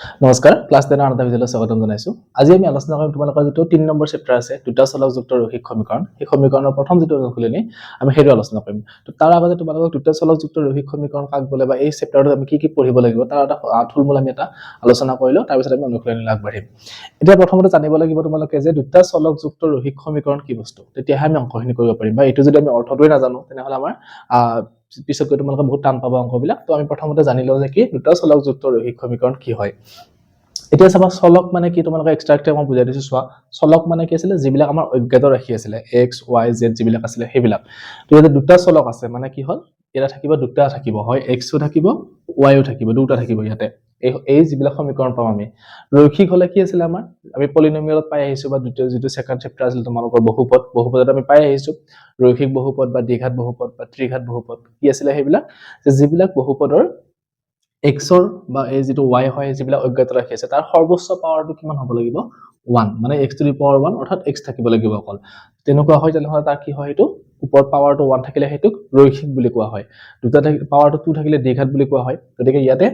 নমস্কাৰ ক্লাছ 10 আনন্দ ভিডিঅ'লৈ স্বাগতম জনাইছো। আজি আমি আলোচনা কৰিম তোমালোকৰ যেটো 3 নম্বৰ চেপ্টাৰ আছে দুটা চলকযুক্ত ৰৈখিক সমীকৰণ। এই সমীকৰণৰ প্ৰথম যেটো অনুশীলনী আমি হেতু আলোচনা কৰিম। তো তাৰ আগতে তোমালোকক দুটা চলকযুক্ত ৰৈখিক সমীকৰণ কাক বলে বা এই চেপ্টাৰত আমি কি পঢ়িব লাগিব তাৰ এটা থুলমূল আমি এটা আলোচনা কৰিলো, তাৰ পিছত আমি অনুশীলনী আগবাঢ়িম। এতিয়া প্ৰথমতে জানিব লাগিব তোমালোকে যে দুটা চলকযুক্ত ৰৈখিক সমীকৰণ কি বস্তু, তেতিয়াহে আমি অংকখিনি কৰিব পাৰিম। বা এইটো যদি আমি অৰ্থটোই নাজানো তেনেহলে আমাৰ পিছত গৈ তোমালোকে বহুত টান পাব অংকবিলাক। তো আমি প্ৰথমতে জানি লওঁ যে কি দুটা চলকযুক্ত ৰৈখিক সমীকৰণ কি হয়। এতিয়া চাবা চলক মানে কি তোমালোকে এক্সট্ৰাক্টে মই বুজাই দিছো। চোৱা চলক মানে কি আছিল যিবিলাক আমাৰ অজ্ঞাত ৰাশি আছিল x y z যিবিলাক আছিল সেইবিলাক। তো ইয়াতে দুটা চলক আছে মানে কি হল এটা থাকিব দুটা থাকিব, হয় x ও থাকিব y ও থাকিব, দুটা থাকিব ইয়াতে। এই যিবিলাক সমীকৰণ পাম আমি ৰৈখিক হলে কি আছিল আমাৰ আমি পলিনোমিয়েলত পাই আহিছো, বা দ্বিতীয় যেটো সেকেন্ড চেপ্টাৰ আছিল তোমালোকৰ বহুপদত আমি পাই আহিছো ৰৈখিক বহুপদ বা দ্বিঘাত বহুপদ বা ত্ৰিঘাত বহুপদ। কি আছিল সেইবিলাক যে যিবিলাক বহুপদৰ x ৰ বা এই যেটো y হয় যিবিলাক অজ্ঞাত ৰাশি আছে তাৰ সৰ্বোচ্চ পাৱাৰটো কিমান হ'ব লাগিব 1, মানে x টু দি পাৱাৰ 1 অৰ্থাৎ x থাকিব লাগিব অকল। তেনেকুৱা হয় তেনেহলে তাৰ কি হয় এটো ওপৰত পাৱাৰটো 1 থাকিলে হেতুক ৰৈখিক বুলি কোৱা হয়, দুটা পাৱাৰটো 2 থাকিলে দ্বিঘাত বুলি কোৱা হয়। গতিকে ইয়াতে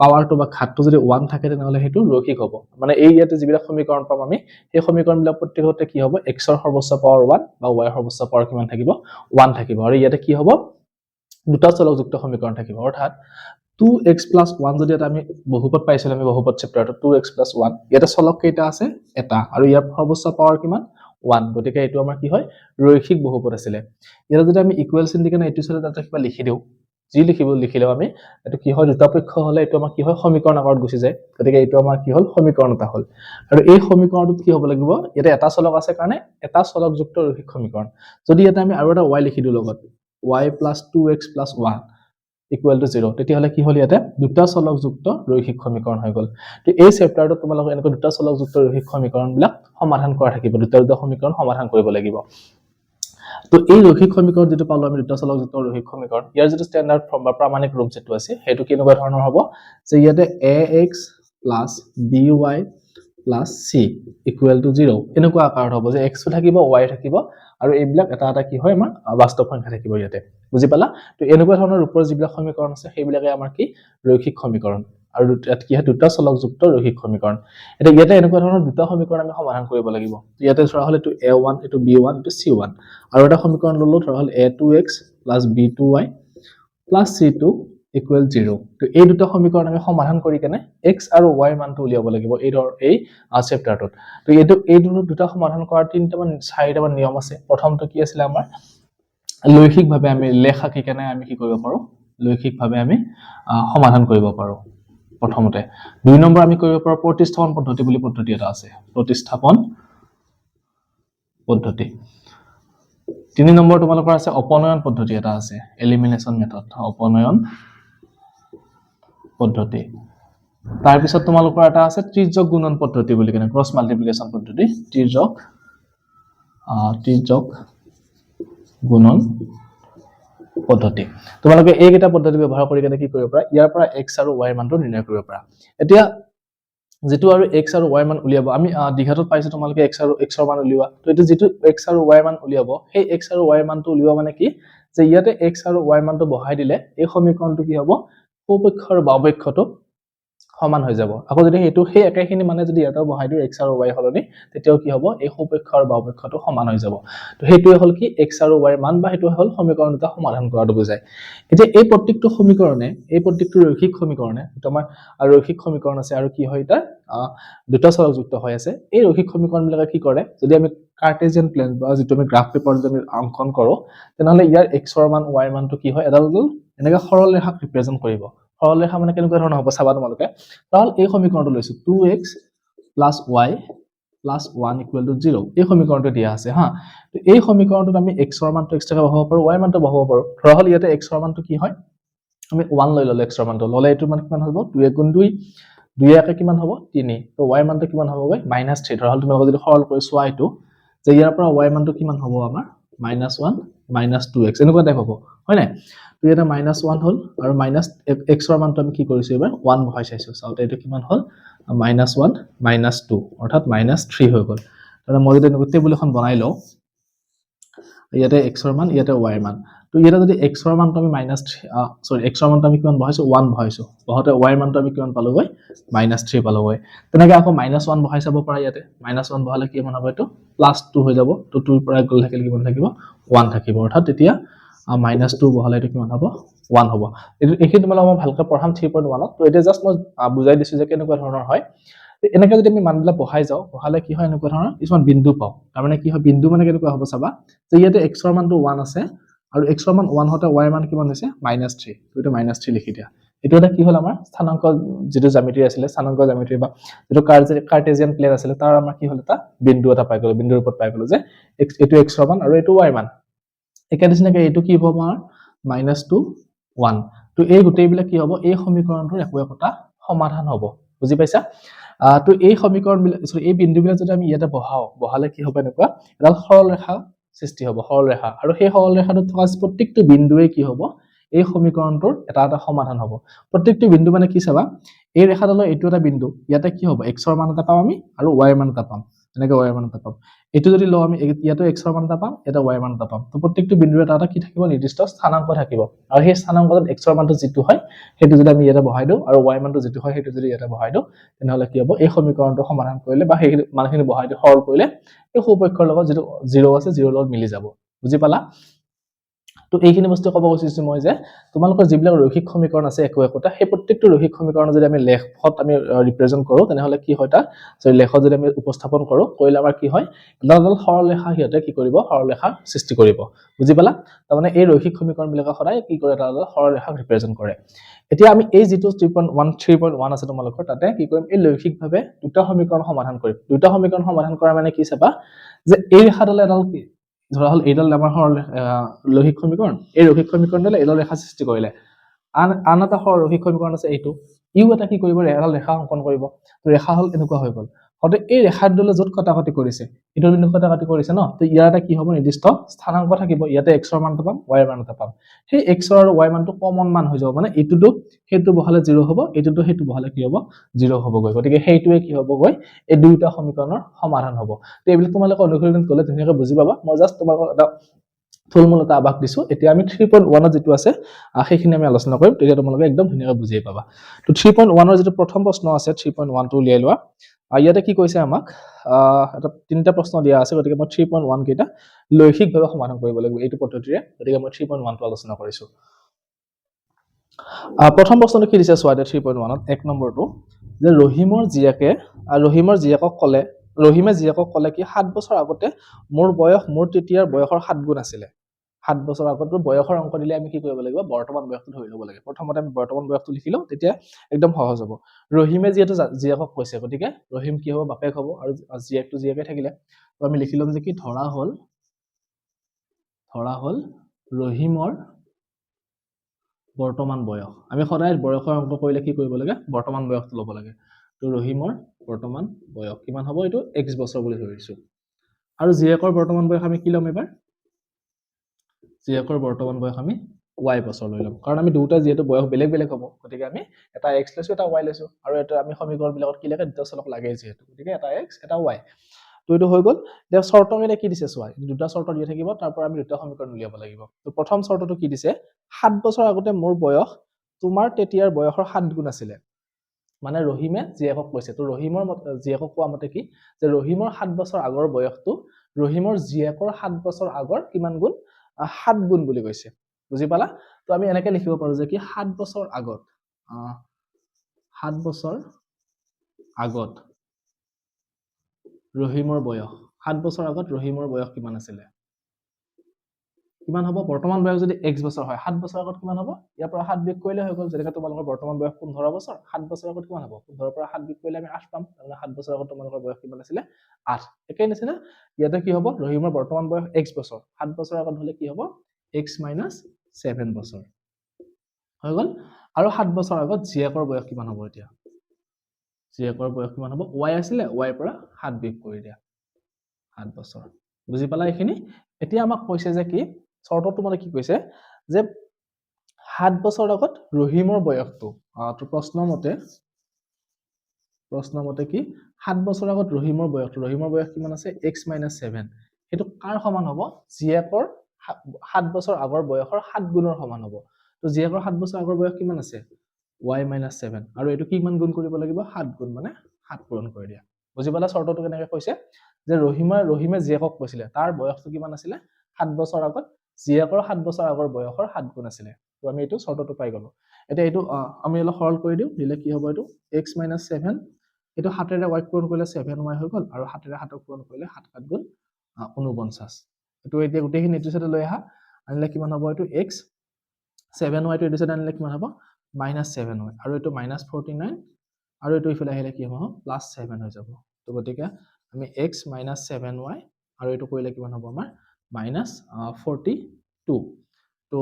পাৱাৰটো বা ঘাতটো যদি 1 থাকে তেনেহলে হেতু ৰৈখিক হ'ব। মানে এই ইয়াতে যিবিলাক সমীকৰণ পাম আমি এই সমীকৰণবিলাক প্ৰত্যেকতে কি হ'ব x ৰ সৰ্বোচ্চ পাৱাৰ 1 বা y ৰ সৰ্বোচ্চ পাৱাৰ কিমান থাকিব 1 থাকিব। আৰু ইয়াতে কি হ'ব দুটা চলকযুক্ত সমীকৰণ থাকিব, অৰ্থাৎ 2x plus 1 যদি এটা আমি বহুপদ পাইছিল আমি বহুপদ চেপ্টাৰটো 2x plus 1 ইয়াতে চলক কেইটা আছে এটা আৰু ইয়াৰ সৰ্বোচ্চ পাৱাৰ কিমান 1। গতিকে এটো আমাৰ কি হয় ৰৈখিক বহুপদ আছিল। ইয়াতে যদি আমি ইকুৱেল চিন দি কেনে এটো সৈতে তাতে কিবা লিখি দিও, যি লিখিলেও আমি এটো কি হয় দুটা পক্ষ হলে এটো আমাৰ কি হয় সমীকৰণ আকাৰত গুচি যায়। গতিকে এটো আমাৰ কি হল সমীকৰণ এটা হল। আৰু এই সমীকৰণটোত কি হ'ব লাগিব ইয়াতে এটা চলক আছে কাৰণে এটা চলকযুক্ত ৰৈখিক সমীকৰণ। যদি ইয়াতে আমি আৰু এটা y লিখি দিও লগত y plus 2x plus 1 equal to 0, তেতিয়াহলে কি হল ইয়াতে দুটা চলকযুক্ত ৰৈখিক সমীকৰণ হৈ গল। তো এই চেপ্টাৰটো তোমালোকে এনেকৈ দুটা চলকযুক্ত ৰৈখিক সমীকৰণবিলাক সমাধান কৰা থাকিব, দুটা সমীকৰণ সমাধান কৰিব লাগিব। তো এই ৰৈখিক সমীকৰণ যেটো পালো আমি দুটা চলকযুক্ত ৰৈখিক সমীকৰণ ইয়াৰ যেটো স্ট্যান্ডাৰ্ড ফৰ্ম বা প্ৰামাণিক ৰূপ যেটো আছে হেতু কেনেকুৱা ধৰণৰ হ'ব যে ইয়াতে ax plus by plus c equal to 0 এনেকুৱা আকাৰত হ'ব যে x থাকিব y থাকিব আৰু এইবিলাক এটা এটা কি হয় আমাৰ বাস্তৱ সংখ্যা থাকিব ইয়াতে। বুজি পালা? তো এনেকুৱা ধৰণৰ ৰূপৰ যিবিলাক সমীকৰণ আছে সেইবিলাকে আমাৰ কি ৰৈখিক সমীকৰণ। আৰু ইয়াত কি হয় দুটা চলকযুক্ত ৰৈখিক সমীকৰণ। এটা ইয়াতে এনেকুৱা ধৰণৰ দুটা সমীকৰণ আমি সমাধান কৰিব লাগিব। ইয়াতে ধৰা হল এটো a1 এটো b1 এটো c1 আৰু এটা সমীকৰণ ললো ধৰা হল a2x plus b2y plus c2 equal 0। তো এই দুটা সমীকৰণ আমি সমাধান কৰি কেনে x আৰু y মানটো উলিয়াব লাগিব এই চেপ্টাৰটোত। তো এই দুটা সমাধান কৰাৰ চাৰিটা মান নিয়ম আছে। প্ৰথমটো কি আছিল আমাৰ লৈখিকভাৱে আমি লেখ আঁকি কেনে আমি কি কৰিব পাৰো লৈখিকভাৱে আমি সমাধান কৰিব পাৰো প্ৰথমতে। দুই নম্বৰ আমি কৰিব পাৰো প্ৰতিস্থাপন পদ্ধতি বুলি পদ্ধতি এটা আছে, প্ৰতিস্থাপন পদ্ধতি। তিনি নম্বৰ তোমালোকৰ আছে অপনয়ন পদ্ধতি এটা আছে, এলিমিনেশন মেথড, অপনয়ন পদ্ধতি। তাৰ পিছত তোমালোকৰ এটা আছে ত্ৰিযক গুণন পদ্ধতি বুলি কেনে, ক্ৰছ মাল্টিপ্লিকেশন পদ্ধতি, ত্ৰিযক গুণন পদ্ধতি। তোমালোকে এইকেইটা পদ্ধতি ব্যৱহাৰ কৰি কেনে কি কৰিব পাৰা ইয়াৰ পৰা x আৰু y মানটো নিৰ্ণয় কৰিব পাৰা। এতিয়া যেটো আৰু x আৰু y মান উলিয়াব আমি দ্বিঘাতত পাইছো তোমালোকে x ৰ মান উলিওৱা। তো এটো যেটো x আৰু y মান উলিয়াব সেই x আৰু y মানটো উলিওৱা মানে কি যে ইয়াতে x আৰু y মানটো বহাই দিলে এই সমীকৰণটো কি হ'ব সোপক্ষ আৰু বাওপক্ষটো সমান হৈ যাব। আকৌ যদি হেতু সেই একেখিনি মানে যদি ইয়াতে বহাই দিও x আৰু y হলনি তেতিয়াও কি হ'ব এই সোপক্ষ আৰু বাওপক্ষটো সমান হৈ যাব। তো হেতুৱে হল কি x আৰু y মান বা হেতু হল সমীকৰণ দুটা সমাধান কৰাটো বুজায়। এতিয়া এই প্ৰত্যেকটো সমীকৰণে এই প্ৰত্যেকটো ৰৈখিক সমীকৰণে তোমাৰ ৰৈখিক সমীকৰণ আছে আৰু কি হয় এটা দুটা চলকযুক্ত হৈ আছে। এই ৰৈখিক সমীকৰণবিলাকে কি কৰে যদি আমি কাৰ্টেজিয়ান প্লেন বা যেটো আমি গ্ৰাফ পেপাৰ যদি আমি অংকন কৰো তেনেহলে ইয়াৰ x ৰ মান y ৰ মানটো কি হয় এডাল এনেকা সৰল ৰেখাক ৰিপ্ৰেজেন্ট কৰিব। সৰল ৰেখা মানে কেনেকুৱা ধৰণৰ হ'ব চাবা তোমালোকে। তাহলে এই সমীকৰণটো লৈছো 2x plus y plus 1 equal to 0 এই সমীকৰণটো দিয়া আছে হা। তো এই সমীকৰণটোত আমি x ৰ মানটো x টাকা বহাব পাৰো y ৰ মানটো বহাব পাৰো। ধৰা হল ইয়াতে x ৰ মানটো কি হয় আমি 1 লৈ ললো x ৰ মানটো ললে এটো মান কিমান হ'ব 2 গুণ 2 2 একে কিমান হ'ব 3। তো y মানটো কিমান হ'ব গৈ -3। ধৰা হল তুমি যদি সৰল কৰি চোৱা এটো যে ইয়াৰ পৰা y মানটো কিমান হ'ব আমাৰ -1 -2x এনেকুৱা টাইপ হ'ব হয় নাই। তো এটা -1 হল আৰু x ৰ মানটো আমি কি কৰিছো এবাৰ 1 বহাই চাইছো। চাওতে এটো কিমান হল -1 -2 অৰ্থাৎ -3 হৈ গল। তাহলে মই যদি এনেকৈ টেবুল এখন বনাই লও ইয়াতে x ৰ মান ইয়াতে y ৰ মান তো ইয়াতে যদি x ৰ মানটো আমি x ৰ মানটো আমি কিমান বহাইছো 1 বহাইছো বহাতে y ৰ মানটো আমি কিমান পালোগৈ -3 পালোগৈ তেনেকৈ আকৌ -1 বহাই চাব পৰা ইয়াতে -1 বহালে কি মান হ'ব এটো +2 হৈ যাব তো 2 ৰ পৰা গ'ল থাকিলে কিমান থাকিব 1 থাকিব অৰ্থাৎ তেতিয়া -2 বহালে এটো কিমান হ'ব 1 হ'ব এইখিনি তোমালোক মই ভালকৈ পঢ়াম 3.1 তো এতিয়া জাস্ট মই বুজাই দিছো যে কেনেকুৱা ধৰণৰ হয় এনেকৈ যদি আমি মানবিলাক বহাই যাও বহালে কি হয় এনেকুৱা ধৰণৰ কিছুমান বিন্দু পাও তাৰ মানে কি হয় বিন্দু মানে কেনেকুৱা হ'ব চাবা যে ইয়াতে x ৰ মানটো 1 আছে আৰু x ৰ মান 1 হতে y ৰ মান কিমান হৈছে -3 তো এটা -3 লিখি দিয়া এটো এটা কি হল আমাৰ স্থানাঙ্ক যেটো জ্যামিতি আছিল স্থানাঙ্ক জ্যামিতি বা যেটো কাৰ্টেজিয়ান প্লেন আছিল তাৰ আমাৰ কি হল এটা বিন্দু এটা পাই গলো বিন্দুৰ ওপৰত পাই গলো যে এটো x ৰ মান আৰু এটো y মান একেদিশনাকে এটো কি হ'ব আমাৰ -2 1 তো এই গোটেইবিলাক কি হ'ব এই সমীকৰণটোৰ একোটা সমাধান হ'ব বুজি পাইছা তো এই সমীকৰণ এই বিন্দুবিলাক যদি আমি ইয়াতে বহালে কি হ'ব এনেকুৱা এডাল সৰল ৰেখা সৃষ্টি হ'ব সৰল ৰেখা আৰু সেই সৰল ৰেখাটোত থকা প্ৰত্যেকটো বিন্দুৱে কি হ'ব এই সমীকৰণটোৰ এটা সমাধান হ'ব প্ৰত্যেকটো বিন্দু মানে কি চাবা এই ৰেখাডালৰ এইটো এটা বিন্দু ইয়াতে কি হ'ব x ৰ মান এটা পাম আমি আৰু y ৰ মান এটা পাম এনেকৈ y ৰ মান এটা পাম এটো যদি লও আমি ইয়াতো x ৰ মান এটা পাম এটা y ৰ মান এটা পাম তো প্ৰত্যেকটো বিন্দুৰ এটা কি থাকিব নিৰ্দিষ্ট স্থানাঙ্ক থাকিব আৰু সেই স্থানাঙ্কত x ৰ মানটো যেটো হয় হেতু যদি আমি ইয়াতে বহাই দিও আৰু y ৰ মানটো যেটো হয় হেতু যদি ইয়াতে বহাই দিও তেনেহলে কি হ'ব এই সমীকৰণটো সমাধান কৰিলে বা সেই মানখিনি বহাই দিও সৰল কৰিলে এই সুপক্ষৰ লগত যেটো 0 আছে 0 লগত মিলি যাব বুজি পালা তো এইখিনি বস্তু ক'ব গৈছিছো মই যে তোমালোকৰ যিবিলাক ৰৈখিক সমীকৰণ আছে একোটা সেই প্ৰত্যেকটো ৰৈখিক সমীকৰণ যদি আমি লেখত আমি ৰিপ্ৰেজেন্ট কৰো তেনেহলে কি হয় তা যদি লেখত যদি আমি উপস্থাপন কৰো কৰিলে আমাৰ কি হয় এডাল সৰল ৰেখা হিয়তে কি কৰিব সৰল ৰেখা সৃষ্টি কৰিব বুজি পালা তাৰ মানে এই ৰৈখিক সমীকৰণ বিলাক সদায় কি কৰে এডাল সৰল ৰেখা ৰিপ্ৰেজেন্ট কৰে এতিয়া আমি এই যেটো 3.1 আছে তোমালোকৰ তাতে কি কৰিম এই লৈখিকভাৱে দুটা সমীকৰণ সমাধান কৰিম দুটা সমীকৰণ সমাধান কৰা মানে কি চাবা যে এই ৰেখাডালে এডাল কি ধৰা হল এইডাল আমাৰ সৰল লৈখিক সমীকৰণ এই ৰৈখিক সমীকৰণডালে এডাল ৰেখা সৃষ্টি কৰিলে আন এটা ৰৈখিক সমীকৰণ আছে এইটো ইউ এটা কি কৰিব এডাল ৰেখা অংকন কৰিব তো ৰেখা হল এনেকুৱা হৈ গল হতে এই ৰেখাৰ দলে যত কটাকটি কৰিছে এটো বিন্দু কটাকটি কৰিছে ন তো ইয়াৰ এটা কি হ'ব নিৰ্দিষ্ট স্থানাঙ্ক থাকিব ইয়াতে x ৰ মানটো পাম y ৰ মানটো পাম সেই x আৰু y মানটো কমন মান হৈ যাব মানে এটোটো হেতু বহালে 0 হ'ব এটোটো হেতু বহালে কি হ'ব 0 হ'ব গৈ গতিকে হেইটোৱে কি হ'ব গৈ এই দুইটা সমীকৰণৰ সমাধান হ'ব তো এইবিলাক তোমালোকে অনুশীলন কৰিলে ধুনীয়াকৈ বুজি পাবা মই জাস্ট তোমালোকক এটা থুলমূল এটা আভাস দিছো এতিয়া আমি 3.1 ত যেটো আছে সেইখিনি আমি আলোচনা কৰিম তেতিয়া তোমালোকে একদম ধুনীয়াকৈ বুজি পাবা তো 3.1 ৰ যেটো প্ৰথম প্ৰশ্ন আছে 3.1 টো উলিয়াই লোৱা ইয়াতে কি কৈছে আমাক এটা তিনটা প্ৰশ্ন দিয়া আছে গতিকে মই 3.1 কেইটা লৈখিকভাৱে সমাধান কৰিব লাগিব এইটো পদ্ধতিৰে গতিকে মই 3.1 টো আলোচনা কৰিছো প্ৰথম প্ৰশ্নটো কি দিছে সোৱাদে 3.1 ত এক নম্বৰটো যে ৰহিমৰ জীয়াকক ক'লে ৰহিমে জীয়াকক ক'লে কি 7 বছৰ আগতে মোৰ বয়স মোৰ তেতিয়াৰ বয়সৰ 7 গুণ আছিল 7 বছৰ আগত বয়সৰ অংক দিলে আমি কি কৰিব লাগিব বৰ্তমান বয়সটো ধৰি ল'ব লাগে প্ৰথমতে আমি বৰ্তমান বয়সটো লিখি লওঁ তেতিয়া একদম সহজ হ'ব ৰহিমে যেটো জীয়াকক কৈছে গতিকে ৰহিম কি হ'ব বাপেক হ'ব আৰু জীয়াকটো জীয়াকে থাকিলে তো আমি লিখি লম যে কি ধৰা হল ৰহিমৰ বৰ্তমান বয়স আমি সদায় বয়সৰ অংক কৰিলে কি কৰিব লাগে বৰ্তমান বয়সটো ল'ব লাগে তো ৰহিমৰ বৰ্তমান বয়স কিমান হ'ব এটো x বছৰ বুলি ধৰিছো আৰু জীয়াকৰ বৰ্তমান বয়স আমি কি ল'ম এবাৰ জীয়াকৰ বৰ্তমান বয়স আমি y বছৰ লৈ ল'ম কাৰণ আমি দুটা যেটো বয়স বেলেগ বেলেগ হ'ব গতিকে আমি এটা x লৈছো এটা y লৈছো আৰু এটা আমি সমীকৰণ বিলাকত কি লাগে দুটা চলক লাগে যেটো গতিকে এটা x এটা y তো এটো হৈ গল যে শৰ্তৰে কি দিছে সোৱা দুটা শৰ্ত দিয়া থাকিব তাৰ পৰা আমি দুটা সমীকৰণ উলিয়াব লাগিব তো প্ৰথম শৰ্তটো কি দিছে 7 বছৰ আগতে মোৰ বয়স তোমাৰ তেতিয়াৰ বয়সৰ 7 গুণ আছিল মানে ৰহিমে জীয়াকক কৈছে তো ৰহিমৰ জীয়াকক কোৱা মতে কি যে ৰহিমৰ 7 বছৰ আগৰ বয়সটো ৰহিমৰ জীয়াকৰ 7 বছৰ আগৰ কিমান গুণ 7 গুণ বুলি কৈছে বুজি পালা তো আমি এনেকৈ লিখিব পাৰো যে কি 7 বছৰ আগত 7 বছৰ আগত ৰহিমৰ বয়স 7 বছৰ আগত ৰহিমৰ বয়স কিমান আছিল কিমান হ'ব বৰ্তমান বয়স যদি x বছৰ হয় 7 বছৰ আগত কিমান হ'ব ইয়াৰ পৰা 7 বিয়োগ কৰিলে হৈ গল যেনেকৈ তোমালোকৰ বৰ্তমান বয়স 15 বছৰ 7 বছৰ আগত কিমান হ'ব 15 পৰা 7 বিয়োগ কৰিলে আমি 8 পাম মানে 7 বছৰ আগত তোমালোকৰ বয়স কিমান আছিল 8 একেই নিচিনা ইয়াতে কি হ'ব ৰহিমৰ বৰ্তমান বয়স x বছৰ 7 বছৰ আগত হলে কি হ'ব x - 7 বছৰ হৈ গল আৰু 7 বছৰ আগত জীয়াকৰ বয়স কিমান হ'ব এতিয়া জীয়াকৰ বয়স কিমান হ'ব y আছিল y পৰা 7 বিয়োগ কৰি দিয়া 7 বছৰ বুজি পালা এইখিনি এতিয়া আমাক কৈছে যে কি শৰ্তটো মানে কি কৈছে যে 7 বছৰ আগত ৰহিমৰ বয়সটো তো প্ৰশ্ন মতে কি 7 বছৰ আগত ৰহিমৰ বয়স কিমান আছে x - 7 এটো কাৰ সমান হ'ব জীয়াকৰ 7 বছৰ আগৰ বয়সৰ 7 গুণৰ সমান হ'ব তো জীয়েকৰ 7 বছৰ আগৰ বয়স কিমান আছে y - 7 আৰু এইটো কিমান গুণ কৰিব লাগিব 7 গুণ মানে 7 পূৰণ কৰি দিয়া বুজি পালা চৰ্তটো কেনেকৈ কৈছে যে ৰহিমে জীয়েকক কৈছিলে তাৰ বয়সটো কিমান আছিলে 7 বছৰ আগত জীয়েকৰ 7 বছৰ আগৰ বয়সৰ 7 গুণ আছিলে তো আমি এইটো চৰ্তটো পাই গলো এতিয়া এইটো আমি অলপ সৰল কৰি দিও দিলে কি হ'ব এইটো x - 7 এইটো 7 ৰে y পূৰণ কৰিলে 7y হৈ গল আৰু 7 ৰে 7 পূৰণ কৰিলে 7 7 গুণ 49 এইটো এতিয়া গোটেইখিনি এইটো সাইডে লৈ আহা আনিলে কিমান হ'ব এইটো x 7y টো এইটো সাইডে আনিলে কিমান হ'ব -7y আৰু এইটো -49 আৰু এইটো ইফালে আহিলে কি হ'ব +7 হৈ যাব তো গতিকে আমি x - 7y আৰু এইটো কৰিলে কিমান হ'ব আমাৰ -42 তো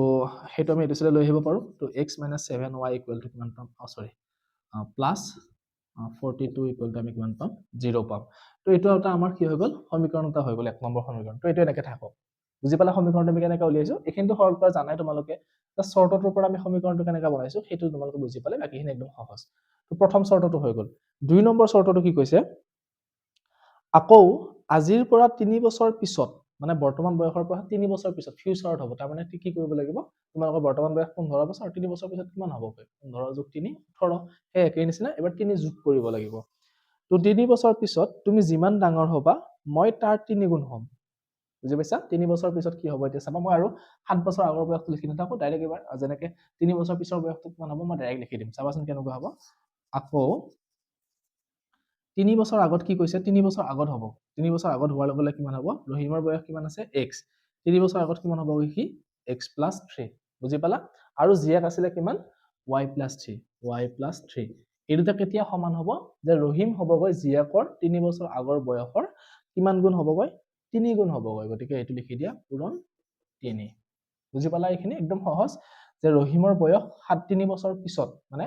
হেতু আমি এইটো সাইডে লৈ আহিব পাৰো তো x - 7y = কিমান পাম সৰি +42 = আমি কিমান পাম 0 পাম তো এইটো এটা আমাৰ কি হৈ গল সমীকৰণ এটা হৈ গল এক নম্বৰ সমীকৰণ তো এইটো এনেকৈ থাকক বুজি পালা সমীকৰণটো আমি কেনেকৈ উলিয়াইছো এইখিনিটো সৰল কৰা জানাই তোমালোকে চৰ্তটোৰ পৰা আমি সমীকৰণটো কেনেকৈ বনাইছো সেইটো তোমালোকে বুজি পালে বাকিখিনি একদম সহজ তো প্ৰথম চৰ্তটো হৈ গল দুই নম্বৰ চৰ্তটো কি কৈছে আকৌ আজিৰ পৰা 3 বছৰ পিছত মানে বৰ্তমান বয়সৰ পৰা 3 বছৰ পিছত ফিউচাৰত হ'ব তাৰ মানে কি কৰিব লাগিব তোমালোকৰ বৰ্তমান বয়স 15 বছৰ 3 বছৰ পিছত কিমান হ'ব 15 + 3 18 হে একেই নিচিনা এবাৰ 3 যোগ কৰিব লাগিব তো 3 বছৰ পিছত তুমি যিমান ডাঙৰ হ'বা মই তাৰ 3 গুণ হ'ম বুজি পাইছা 3 বছৰ পিছত কি হ'ব এতিয়া চাবা মই আৰু 7 বছৰ আগৰ বয়সটো লিখি নাথাকো ডাইৰেক্ট এবাৰ যেনেকৈ 3 বছৰ পিছৰ বয়সটো কিমান হ'ব মই ডাইৰেক্ট লিখি দিম চাবাচোন কেনেকুৱা হ'ব আকৌ 3 বছৰ আগত কি কৈছে 3 বছৰ আগত হ'ব 3 বছৰ আগত হোৱাৰ লগে লগে কিমান হ'ব ৰহিমৰ বয়স কিমান আছে x 3 বছৰ আগত কিমান হ'ব কি x + 3 বুজি পালা আৰু জীয়েক আছিলে কিমান y + 3 এই দুটা কেতিয়া সমান হ'ব যে ৰহিম হ'বগৈ জীয়েকৰ 3 বছৰ আগৰ বয়সৰ কিমান গুণ হ'বগৈ 3 গুণ হ'বগৈ গতিকে এইটো লিখি দিয়া পূৰণ 3 বুজি পালা এইখিনি একদম সহজ যে ৰহিমৰ বয়স 3 বছৰ পিছত মানে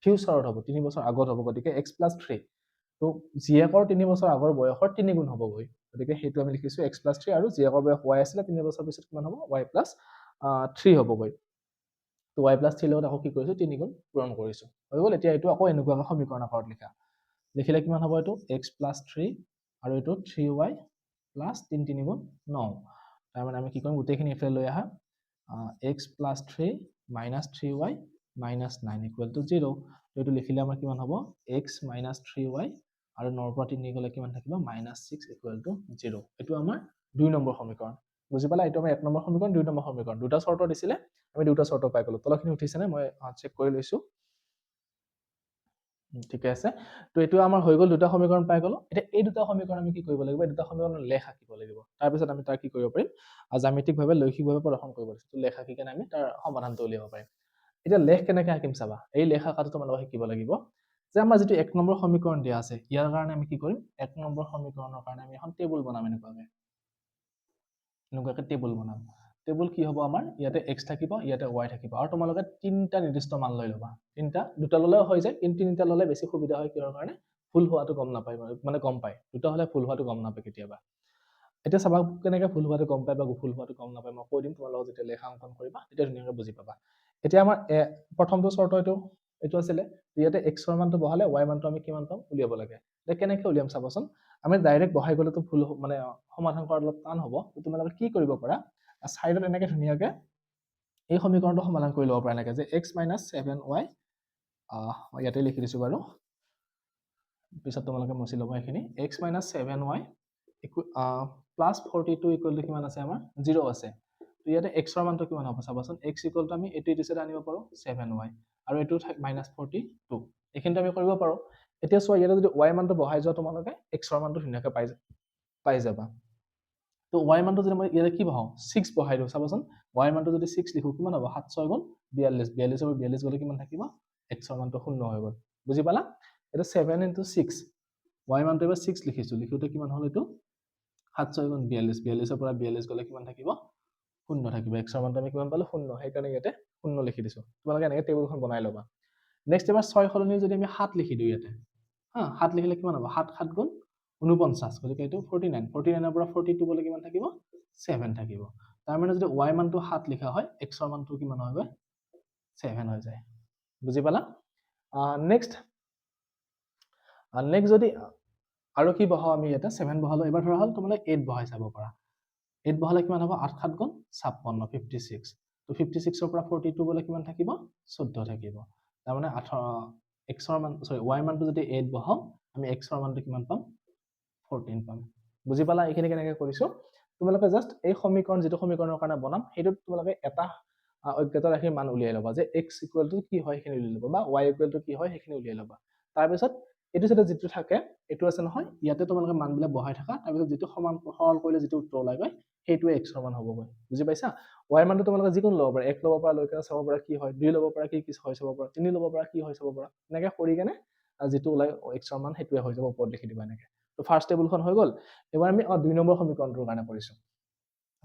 ফিউচাৰত হ'ব 3 বছৰ আগত হ'ব গতিকে x + 3 তো জীয়েকৰ 3 বছৰ আগৰ বয়সৰ 3 গুণ হ'বগৈ গতিকে সেইটো আমি লিখিছো x + 3 আৰু জীয়েকৰ বয়স y আছিলে 3 বছৰ পিছত কিমান হ'ব y + 3 হ'বগৈ তো y + 3 লগত আকৌ কি কৰিছো 3 গুণ পূৰণ কৰিছো হৈ গ'ল এতিয়া এইটো আকৌ এনেকুৱা সমীকৰণ আকাৰত লিখা লিখিলে কিমান হ'ব এইটো x + 3 আৰু এইটো 3y + 3 3 গুণ 9 তাৰ মানে আমি কি কৰিম গোটেইখিনি এফালে লৈ আহা x + 3 - 3y - 9 = 0 এইটো লিখিলে আমাৰ কিমান হ'ব x - 3y আৰু 9 পৰা 3 গ'লে কিমান থাকিব -6 = 0 এইটো আমাৰ 2 নম্বৰ সমীকৰণ বুজি পালা এইটো আমাৰ 1 নম্বৰ সমীকৰণ 2 নম্বৰ সমীকৰণ দুটা চৰ্ত দিছিলে আমি দুটা চৰ্ত পাই গলো তলখিনি উঠিছে নে মই চেক কৰি লৈছো ঠিক আছে তো এইটো আমাৰ হৈ গল দুটা সমীকৰণ পাই গলো এতিয়া এই দুটা সমীকৰণ আমি কি কৰিব লাগিব এই দুটা সমীকৰণৰ লেখ আঁকিব লাগিব তাৰ পিছত আমি তাৰ কি কৰিব পাৰিম জ্যামিতিকভাৱে লৈখিকভাৱে প্ৰদৰ্শন কৰিব পাৰিম তো লেখ আঁকি কেনে আমি তাৰ সমাধানটো উলিয়াব পাৰিম এতিয়া লেখ কেনেকৈ আঁকিম চাবা এই লেখ আঁকাটো তোমালোকে শিকিব লাগিব যে আমাৰ যিটো 1 নম্বৰ সমীকৰণ দিয়া আছে ইয়াৰ কাৰণে আমি কি কৰিম 1 নম্বৰ সমীকৰণৰ কাৰণে আমি এখন টেবুল বনাম এনেকুৱাকৈ টেবুল বনাম টেবুল কি হ'ব আমাৰ ইয়াতে x থাকিব ইয়াতে y থাকিব আৰু তোমালোকে তিনটা নিৰ্দিষ্ট মান লৈ ল'বা তিনটা দুটা ললেও হৈ যায় কিন্তু তিনটা ললে বেছি সুবিধা হয় কিহৰ কাৰণে ফুল হোৱাটো গম নাপায় মানে গম পায় দুটা হলে ফুল হোৱাটো গম নাপায় কেতিয়াবা এতিয়া চাবা কেনেকৈ ফুল হোৱাটো গম পায় বা গুফুল হোৱাটো গম নাপায় মই কৈ দিম তোমালোকে যেতিয়া লেখা অংকন কৰিবা তেতিয়া ধুনীয়াকৈ বুজি পাবা এতিয়া আমাৰ প্ৰথমটো চৰ্ত এইটো আছিলে ইয়াতে x ৰ মানটো বহালে y মানটো আমি কিমান পাম উলিয়াব লাগে এতিয়া কেনেকৈ উলিয়াম চাবাচোন আমি ডাইৰেক্ট বহাই গ'লেতো ভুল মানে সমাধান কৰাত অলপ টান হ'ব তোমালোকে কি কৰিব পাৰা সাইডত এনেকৈ ধুনীয়াকৈ এই সমীকৰণটো সমাধান কৰি ল'ব পাৰা এনেকৈ যে x - 7y ইয়াতে লিখি দিছো বাৰু পিছত তোমালোকে মুছি ল'বা এইখিনি x - 7y + 42 = কিমান আছে আমাৰ 0 আছে তো ইয়াতে x ৰ মানটো কিমান হ'ব চাবাচোন x = আমি এইটো দিশে আনিব পাৰো 7y আৰু এইটো -42 এইখিনিটো আমি কৰিব পাৰো এতিয়া চোৱা ইয়াতে যদি y মানটো বহাই যোৱা তোমালোকে x ৰ মানটো ধুনীয়াকৈ পাই যাবা তো y মানটো যদি মই ইয়াতে কি বহাও 6 বহাই দিওঁ চাবাচোন y মানটো যদি 6 লিখো কিমান হ'ব 7 6 গুণ 42 42 আৰু 42 গ'লে কিমান থাকিব x ৰ মানটো 0 হৈ গ'ল বুজি পালা এটা 7 * 6 y মানটো এবাৰ 6 লিখিছো লিখোতে কিমান হ'ল এইটো 7 6 গুণ 42 42 পৰা 42 গ'লে কিমান থাকিব 0 থাকিব x ৰ মানটো আমি কিমান পালো 0 সেইকাৰণে ইয়াতে 0 লিখি দিছো তোমালোকে এনেকৈ টেবুলখন বনাই ল'বা নেক্সট এবাৰ 6 সলনি যদি আমি 7 লিখি দিওঁ ইয়াতে 7 লিখিলে কিমান হ'ব 7 7 গুণ 49 গতিকে এইটো 49 49 ৰ পৰা 42 গ'লে কিমান থাকিব 7 থাকিব তাৰ মানে যদি y মানটো 7 লিখা হয় x ৰ মানটো কিমান হয় গৈ 7 হৈ যায় বুজি পালা নেক্সট যদি আৰু কি বহাও আমি ইয়াতে 7 বহালো এবাৰ ধৰা হ'ল তোমালোকে 8 বহাই চাব পাৰা 8 বহালে কিমান হ'ব 8 7 গুণ 56 56 তো 56 ৰ পৰা 42 গলে কিমান থাকিব 14 থাকিব তাৰ মানে 18 x ৰ মান সৰি y মানটো যদি 8 বহাও আমি x ৰ মানটো কিমান পাম 14 পাম বুজি পালা এইখিনি কেনেকৈ কৰিছো তোমালোকে জাস্ট এই সমীকৰণ যেটো সমীকৰণৰ কাৰণে বনাম হেতু তোমালোকে এটা অজ্ঞাত ৰাশিৰ মান উলিয়াই লবা যে x কি হয় সেইখিনি উলিয়াই লবা বা y কি হয় সেইখিনি উলিয়াই লবা তাৰ পিছত এটো যেটা যেটো থাকে এটো আছে নহয় ইয়াতে তোমালোকে মানবিলাক বহাই থাকা তাৰ পিছত যেটো সমান সৰল কৰিলে যেটো উত্তৰ ওলাই গয় হেতুৱে x ৰ মান হ'বগৈ বুজি পাইছা y মানটো তোমালোকে যিকোনো ল'ব পাৰা 1 ল'ব পাৰা লৈ কেনে চাব পাৰা কি হয় 2 ল'ব পাৰা কি হয় চাব পাৰা 3 ল'ব পাৰা কি হয় চাব পাৰা এনেকৈ কৰি কেনে যেটো ওলাই x ৰ মান হেতুৱে হৈ যাব ওপৰত লিখি দিবা এনেকৈ তো ফাৰ্স্ট টেবুলখন হৈ গল এবাৰ আমি 2 নম্বৰ সমীকৰণটোৰ কাৰণে কৰিছো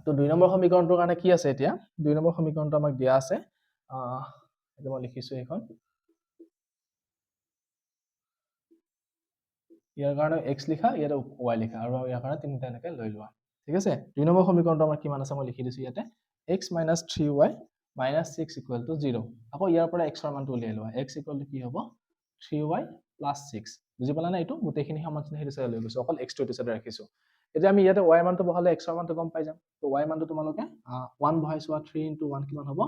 তো 2 নম্বৰ সমীকৰণটোৰ কাৰণে কি আছে এতিয়া 2 নম্বৰ সমীকৰণটো আমাক দিয়া আছে এটা মই লিখিছো এইখন ইয়াৰ কাৰণে x লিখা ইয়াতে y লিখা আৰু ইয়াৰ কাৰণে তিনিটা এনেকৈ লৈ লোৱা ঠিক আছে 2 নম্বৰ সমীকৰণটো আমাৰ কিমান আছে মই লিখি দিছো ইয়াতে x 3y 6 0 আকৌ ইয়াৰ পৰা x ৰ মানটো উলিয়াই লোৱা x কি হ'ব 3y 6 বুজি পালা না এইটো গোটেইখিনি সমানখিনি হেতু চাই লৈ গৈছো অকল x টো এটো চাইডে ৰাখিছো এতিয়া আমি ইয়াতে y মানটো বহালে x ৰ মানটো গম পাই যাম তো y মানটো তোমালোকে 1 বহাইছো 3 * 1 কিমান হ'ব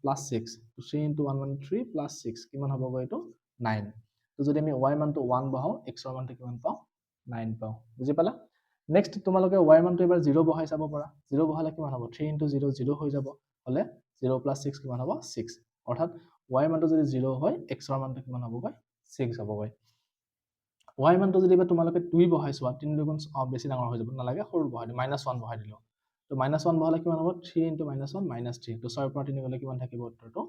+6 3 * 1 মানে 3 +6 কিমান হ'ব গৈ এইটো 9 তো যদি আমি y মানটো 1 বহাও x ৰ মানটো কিমান পাও 9 পাও বুজি পালা নেক্সট তোমালোকে y মানটো এবাৰ 0 বহাই চাব পাৰা 0 বহালে কিমান হ'ব 3 * 0 0 হৈ যাব হলে 0 + 6 কিমান হ'ব 6 অৰ্থাৎ y মানটো যদি 0 হয় x ৰ মানটো কিমান হ'ব গৈ 6 হ'ব গৈ y মানটো যদি তোমালোকে 2 বহাইছোৱা 3 দুগুণ বেছি ডাঙৰ হৈ যাব নালাগে সৰু বহাই দিও -1 বহাই দিলো তো -1 বহালে কিমান হ'ব 3 * -1 -3 তো 6 পৰা 3 গলে কিমান থাকিব উত্তৰটো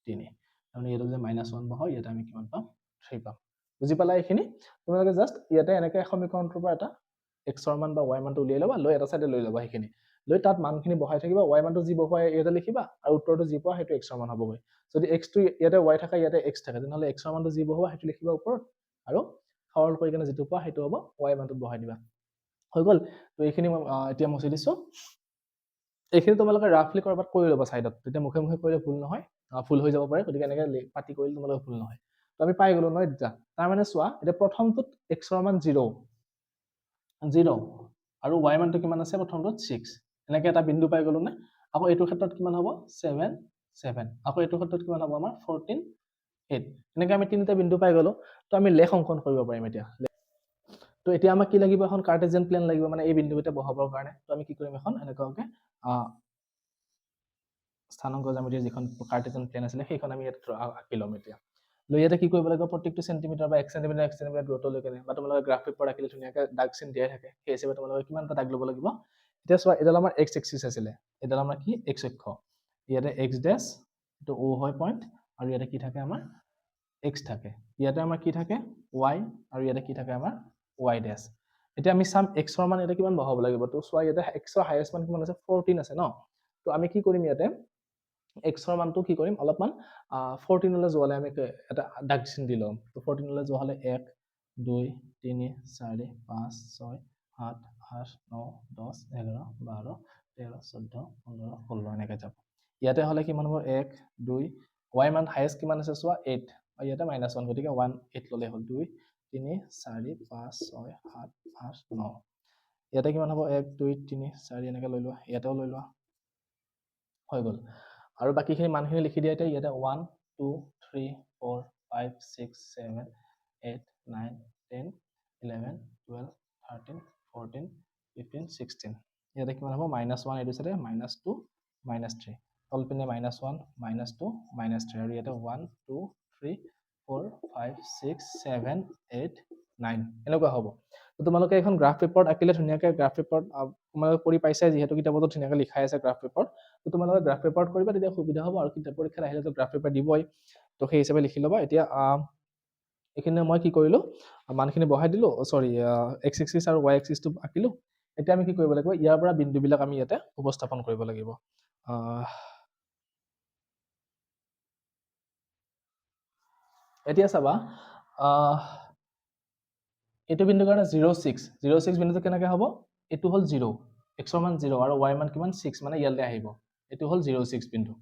3 মানে ইয়াতে যদি -1 বহাও ইয়াতে আমি কিমান পাম 3 পাম বুজি পালা এইখিনি তোমালোকে জাস্ট ইয়াতে এনেকৈ সমীকৰণটোৰ পৰা এটা x ৰ মান বা y মানটো উলিয়াই লবা লৈ এটা সাইডে লৈ লবা সেইখিনি লৈ তাত মানখিনি বহাই থাকিবা y মানটো যি বহাই ইয়াতে লিখিবা আৰু উত্তৰটো যি পোৱা হেতু x ৰ মান হ'বগৈ যদি x টো ইয়াতে y থাকে ইয়াতে x থাকে তেনেহলে x ৰ মানটো যি বহাবা হেতু লিখিবা ওপৰত আৰু সৰল কৰি কেনে যেটো পোৱা হেতু হ'ব y মানটো বহাই দিবা হৈ গল তো এইখিনি এতিয়া মুছি দিছো এইখিনি তোমালোকে ৰাফলি কৰবাত কৰি লবা সাইডত তেতিয়া মুখে মুখে কৰিলে ভুল নহয় ভুল হৈ যাব পাৰে গতিকে এনেকৈ পাতি কৰিলে তোমালোকে ভুল নহয় তো আমি পাই গলো নহয় এটা তাৰ মানে চোৱা এটা প্ৰথমটোত x ৰ মান 0 আৰু y মানটো কিমান আছে প্ৰথমটোত 6 এনেকৈ এটা বিন্দু পাই গলো না আকৌ এইটো ক্ষেত্ৰত কিমান হ'ব 7 7 আকৌ এইটো ক্ষেত্ৰত কিমান হ'ব আমাৰ 14 8 এনেকৈ আমি তিনিটা বিন্দু পাই গলো তো আমি লেখ অংকন কৰিব পাৰিম এতিয়া তো এতিয়া আমাক কি লাগিব এখন কাৰ্টেজিয়ান প্লেন লাগিব মানে এই বিন্দুকেইটা বহাবৰ কাৰণে তো আমি কি কৰিম এখন এনেকুৱাকৈ স্থানাংক জ্যামিতিৰ যিখন কাৰ্টেজিয়ান প্লেন আছিল সেইখন আমি ইয়াত আঁকি ল'ম এতিয়া লৈ ইয়াতে কি কৰিব লাগিব প্ৰত্যেকটো সেন্টিমিটাৰ বা 1 সেন্টিমিটাৰ দূৰত্ব লৈ কেনে বা তোমালোকে গ্ৰাফ পেপাৰ আঁকিলে ধুনীয়াকৈ দাগ চিন দিয়াই থাকে সেই হিচাপে তোমালোকে কিমানটা দাগ ল'ব লাগিব এতিয়া চোৱা এডাল আমাৰ x এক্সিস আছিলে এডাল আমাৰ কি x অক্ষ ইয়াতে x ড্যাশ তো o হয় পইণ্ট আৰু ইয়াতে কি থাকে আমাৰ x থাকে ইয়াতে আমাৰ কি থাকে y আৰু ইয়াতে কি থাকে আমাৰ y ড্যাশ এতিয়া আমি সাম x ৰ মান ইয়াতে কিমান বহাব লাগিব তো চোৱা ইয়াতে x ৰ হাইয়েস্ট মান কিমান আছে 14 আছে ন তো আমি কি কৰিম ইয়াতে x ৰ মানটো কি কৰিম অলপমান 14 লৈ যোৱালে আমি এটা দাগ চিন দি লম তো 14 লৈ যোৱালে 1 2 3 4 5 6 7 8 9 10 11 12 13 14 15 16 এনেকৈ যাব ইয়াতে হলে কিমান হ'ব 1 2 y মান হাইয়েস্ট কিমান আছে চোৱা 8 আৰু ইয়াতে -1 গতিকে 1 8 ললে হ'ল 2 3 4 5 6 7 8 9 ইয়াতে কিমান হ'ব 1 2 3 4 এনেকৈ লৈ লোৱা ইয়াতেও লৈ লোৱা হৈ গল আৰু বাকিখিনি মানখিনি লিখি দিয়া ইয়াতে 1 2 3 4 5 6 7 8 9 10 11 12 13 14 15 16 ইয়াতে কিমান হ'ব -1 এইটো সাইডে -2 -3 তল পিনে -1 -2 -3 আৰু ইয়াতে 1 2 3 4 5 6 7 8 9 এনেকুৱা হ'ব তো তোমালোকে এখন গ্ৰাফ পেপাৰত আঁকিলে ধুনীয়াকৈ গ্ৰাফ পেপাৰত তোমালোকে কৰি পাইছা যিহেতু কিতাপত ধুনীয়াকৈ লিখাই আছে গ্ৰাফ পেপাৰত তো তোমালোকে গ্ৰাফ পেপাৰত কৰিবা তেতিয়া সুবিধা হ'ব আৰু কিতাপ পৰীক্ষাত আহিলে তো গ্ৰাফ পেপাৰ দিবই তো সেই হিচাপে লিখি ল'বা এতিয়া এইখিনি মই কি কৰিলো মানখিনি বহাই দিলো সৰি x এক্সিস আৰু y এক্সিসটো আঁকিলো এতিয়া আমি কি কৰিব লাগিব ইয়াৰ পৰা বিন্দুবিলাক আমি ইয়াতে উপস্থাপন কৰিব লাগিব এতিয়া চাবা এইটো বিন্দুৰ কাৰণে 06 বিন্দুটো কেনেকৈ হ'ব এইটো হ'ল 0 x ৰ মান 0 আৰু y মান কিমান 6 মানে ইয়ালৈ আহিব এইটো হ'ল 06 বিন্দু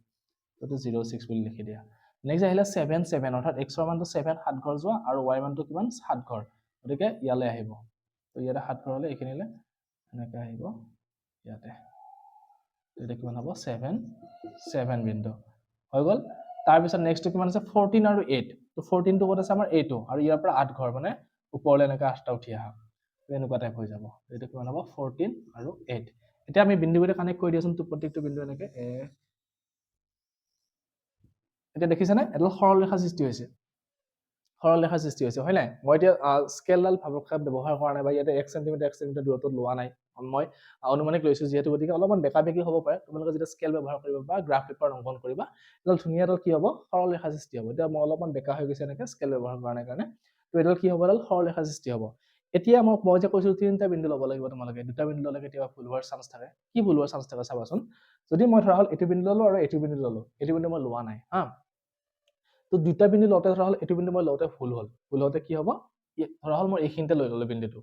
তো 06 বুলি লিখি দিয়া নেক্সট আহিলে 7 7 অৰ্থাৎ x ৰ মানটো 7 7 ঘৰ যোৱা আৰু y মানটো কিমান 7 ঘৰ গতিকে ইয়ালৈ আহিব তো ইয়াতে 7 ঘৰ হলে এইখিনিলে এনেকৈ আহিব ইয়াতে এটা কিমান হ'ব 7 বিন্দু হৈ গ'ল তাৰপিছত নেক্সটটো কিমান আছে 14 আৰু 8 তো 14 টো ক'ত আছে আমাৰ 8 আৰু ইয়াৰ পৰা 8 ঘৰ মানে ওপৰলৈ এনেকৈ 8টা উঠি আহা এনেকুৱা টাইপ হৈ যাব এইটো কিমান হ'ব 14 আৰু 8 এতিয়া আমি বিন্দুকেইটা কানেক্ট কৰি দিয়াচোন তো প্ৰত্যেকটো বিন্দু এনেকৈ এতিয়া দেখিছানে এডাল সৰল ৰেখা সৃষ্টি হৈছে হয় নাই মই এতিয়া স্কেলডাল ভাবক ব্যৱহাৰ কৰা নাই বা ইয়াতে 1 সেন্টিমিটাৰ দূৰত্বত লোৱা নাই মই অনুমানিক লৈছো যেহেতু গতিকে অলপমান বেকা বেকি হ'ব পাৰে তোমালোকে যেতিয়া স্কেল ব্যৱহাৰ কৰিবা বা গ্ৰাফ পেপাৰ অংকন কৰিবা এডাল ধুনীয়া এডাল কি হ'ব সৰল ৰেখা সৃষ্টি হ'ব এতিয়া মই অলপমান বেকা হৈ গৈছে এনেকৈ স্কেল ব্যৱহাৰ কৰা নাই কাৰণে তো এডাল কি হ'ব এডাল সৰল ৰেখা সৃষ্টি হ'ব এতিয়া মই যে কৈছো তিনিটা বিন্দু ল'ব লাগিব তোমালোকে দুটা বিন্দু ল'লে কেতিয়াবা ভুল হোৱাৰ চান্স থাকে কি ভুল হোৱাৰ চান্স থাকে চাবাচোন যদি মই ধৰা হ'ল এইটো বিন্দু ল'লো আৰু এইটো বিন্দু ল'লো এইটো বিন্দু মই লোৱা নাই হা তো দুটা বিন্দু লওঁতে ধৰা হ'ল এইটো বিন্দু মই লওঁতে ভুল হওঁতে কি হ'ব ধৰা হ'ল মই এইখিনিতে লৈ ল'লো বিন্দুটো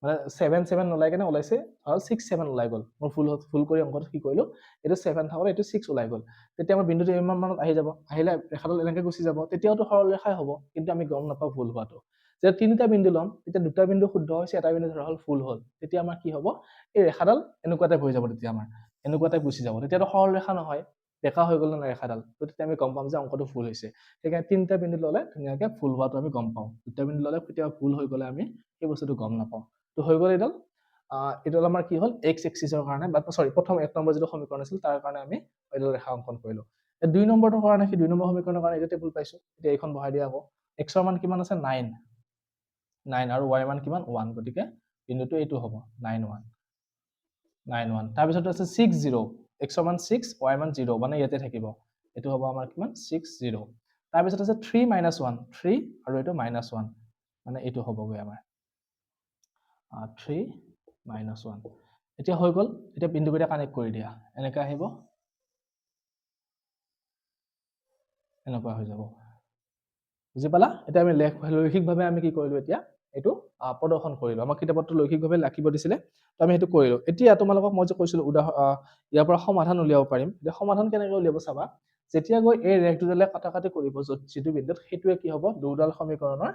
মানে 7 ওলাই কেনে ওলাইছে ধৰা 6 7 ওলাই গ'ল মই ফুল কৰি অংকটো কি কৰিলো এইটো 7 থাকলে এইটো 6 ওলাই গ'ল তেতিয়া আমাৰ বিন্দুটো ইমান মানত আহি যাব আহিলে ৰেখাডাল এনেকৈ গুচি যাব তেতিয়াওতো সৰল ৰেখাই হ'ব কিন্তু আমি গম নাপাওঁ ভুল হোৱাটো যেতিয়া তিনিটা বিন্দু ল'ম তেতিয়া দুটা বিন্দু শুদ্ধ হৈছে এটা বিন্দু ধৰা হ'ল ফুল হ'ল তেতিয়া আমাৰ কি হ'ব এই ৰেখাডাল এনেকুৱা টাইপ হৈ যাব তেতিয়া আমাৰ এনেকুৱা টাইপ গুচি যাব তেতিয়াতো সৰল ৰেখা নহয় বেকা হৈ গ'ল না ৰেখাডাল তো তেতিয়া আমি গম পাম যে অংকটো ভুল হৈছে সেইকাৰণে তিনিটা বিন্দু ল'লে ধুনীয়াকৈ ফুল হোৱাটো আমি গম পাওঁ দুটা বিন্দু ল'লে কেতিয়াবা ভুল হৈ গ'লে আমি সেই বস্তুটো গম নাপাওঁ তো হৈ গ'ল এইডাল আমাৰ কি হ'ল এক্স এক্সিছৰ কাৰণে বা সৰি প্ৰথম 1 নম্বৰ যিটো সমীকৰণ আছিল তাৰ কাৰণে আমি এইডাল ৰেখা অংকন কৰিলো 2 নম্বৰটোৰ কাৰণে কি 2 নম্বৰ সমীকৰণৰ কাৰণে এটা টেবুল পাইছো এতিয়া এইখন বহাই দিয়া আকৌ এক্সৰ মান কিমান আছে 9 আৰু y মান কিমান 1 গতিকে বিন্দুটো এইটো হ'ব 9 1 তাৰপিছত আছে 6 0 এক্সৰ মান 6 y মান 0 মানে ইয়াতে থাকিব এইটো হ'ব আমাৰ কিমান 6 0 তাৰপিছত আছে 3 - 1 3 আৰু এইটো -1 মানে এইটো হ'বগৈ আমাৰ 3 - 1 এতিয়া হৈ গ'ল এতিয়া বিন্দুকেইটা কানেক্ট কৰি দিয়া এনেকৈ আহিব এনেকুৱা হৈ যাব বুজি পালা এতিয়া আমি লৈখিকভাৱে আমি কি কৰিলো এতিয়া এইটো প্ৰদৰ্শন কৰিলো আমাক কিতাপত লৈখিকভাৱে লিখিব দিছিলে তো আমি সেইটো কৰিলো এতিয়া তোমালোকক মই যে কৈছিলো ইয়াৰ পৰা সমাধান উলিয়াব পাৰিম এতিয়া সমাধান কেনেকৈ উলিয়াব চাবা যেতিয়া গৈ এই ৰেখ দুডালে কাটাকাটি কৰিব যিটো বিন্দুত সেইটোৱে কি হ'ব দুডাল সমীকৰণৰ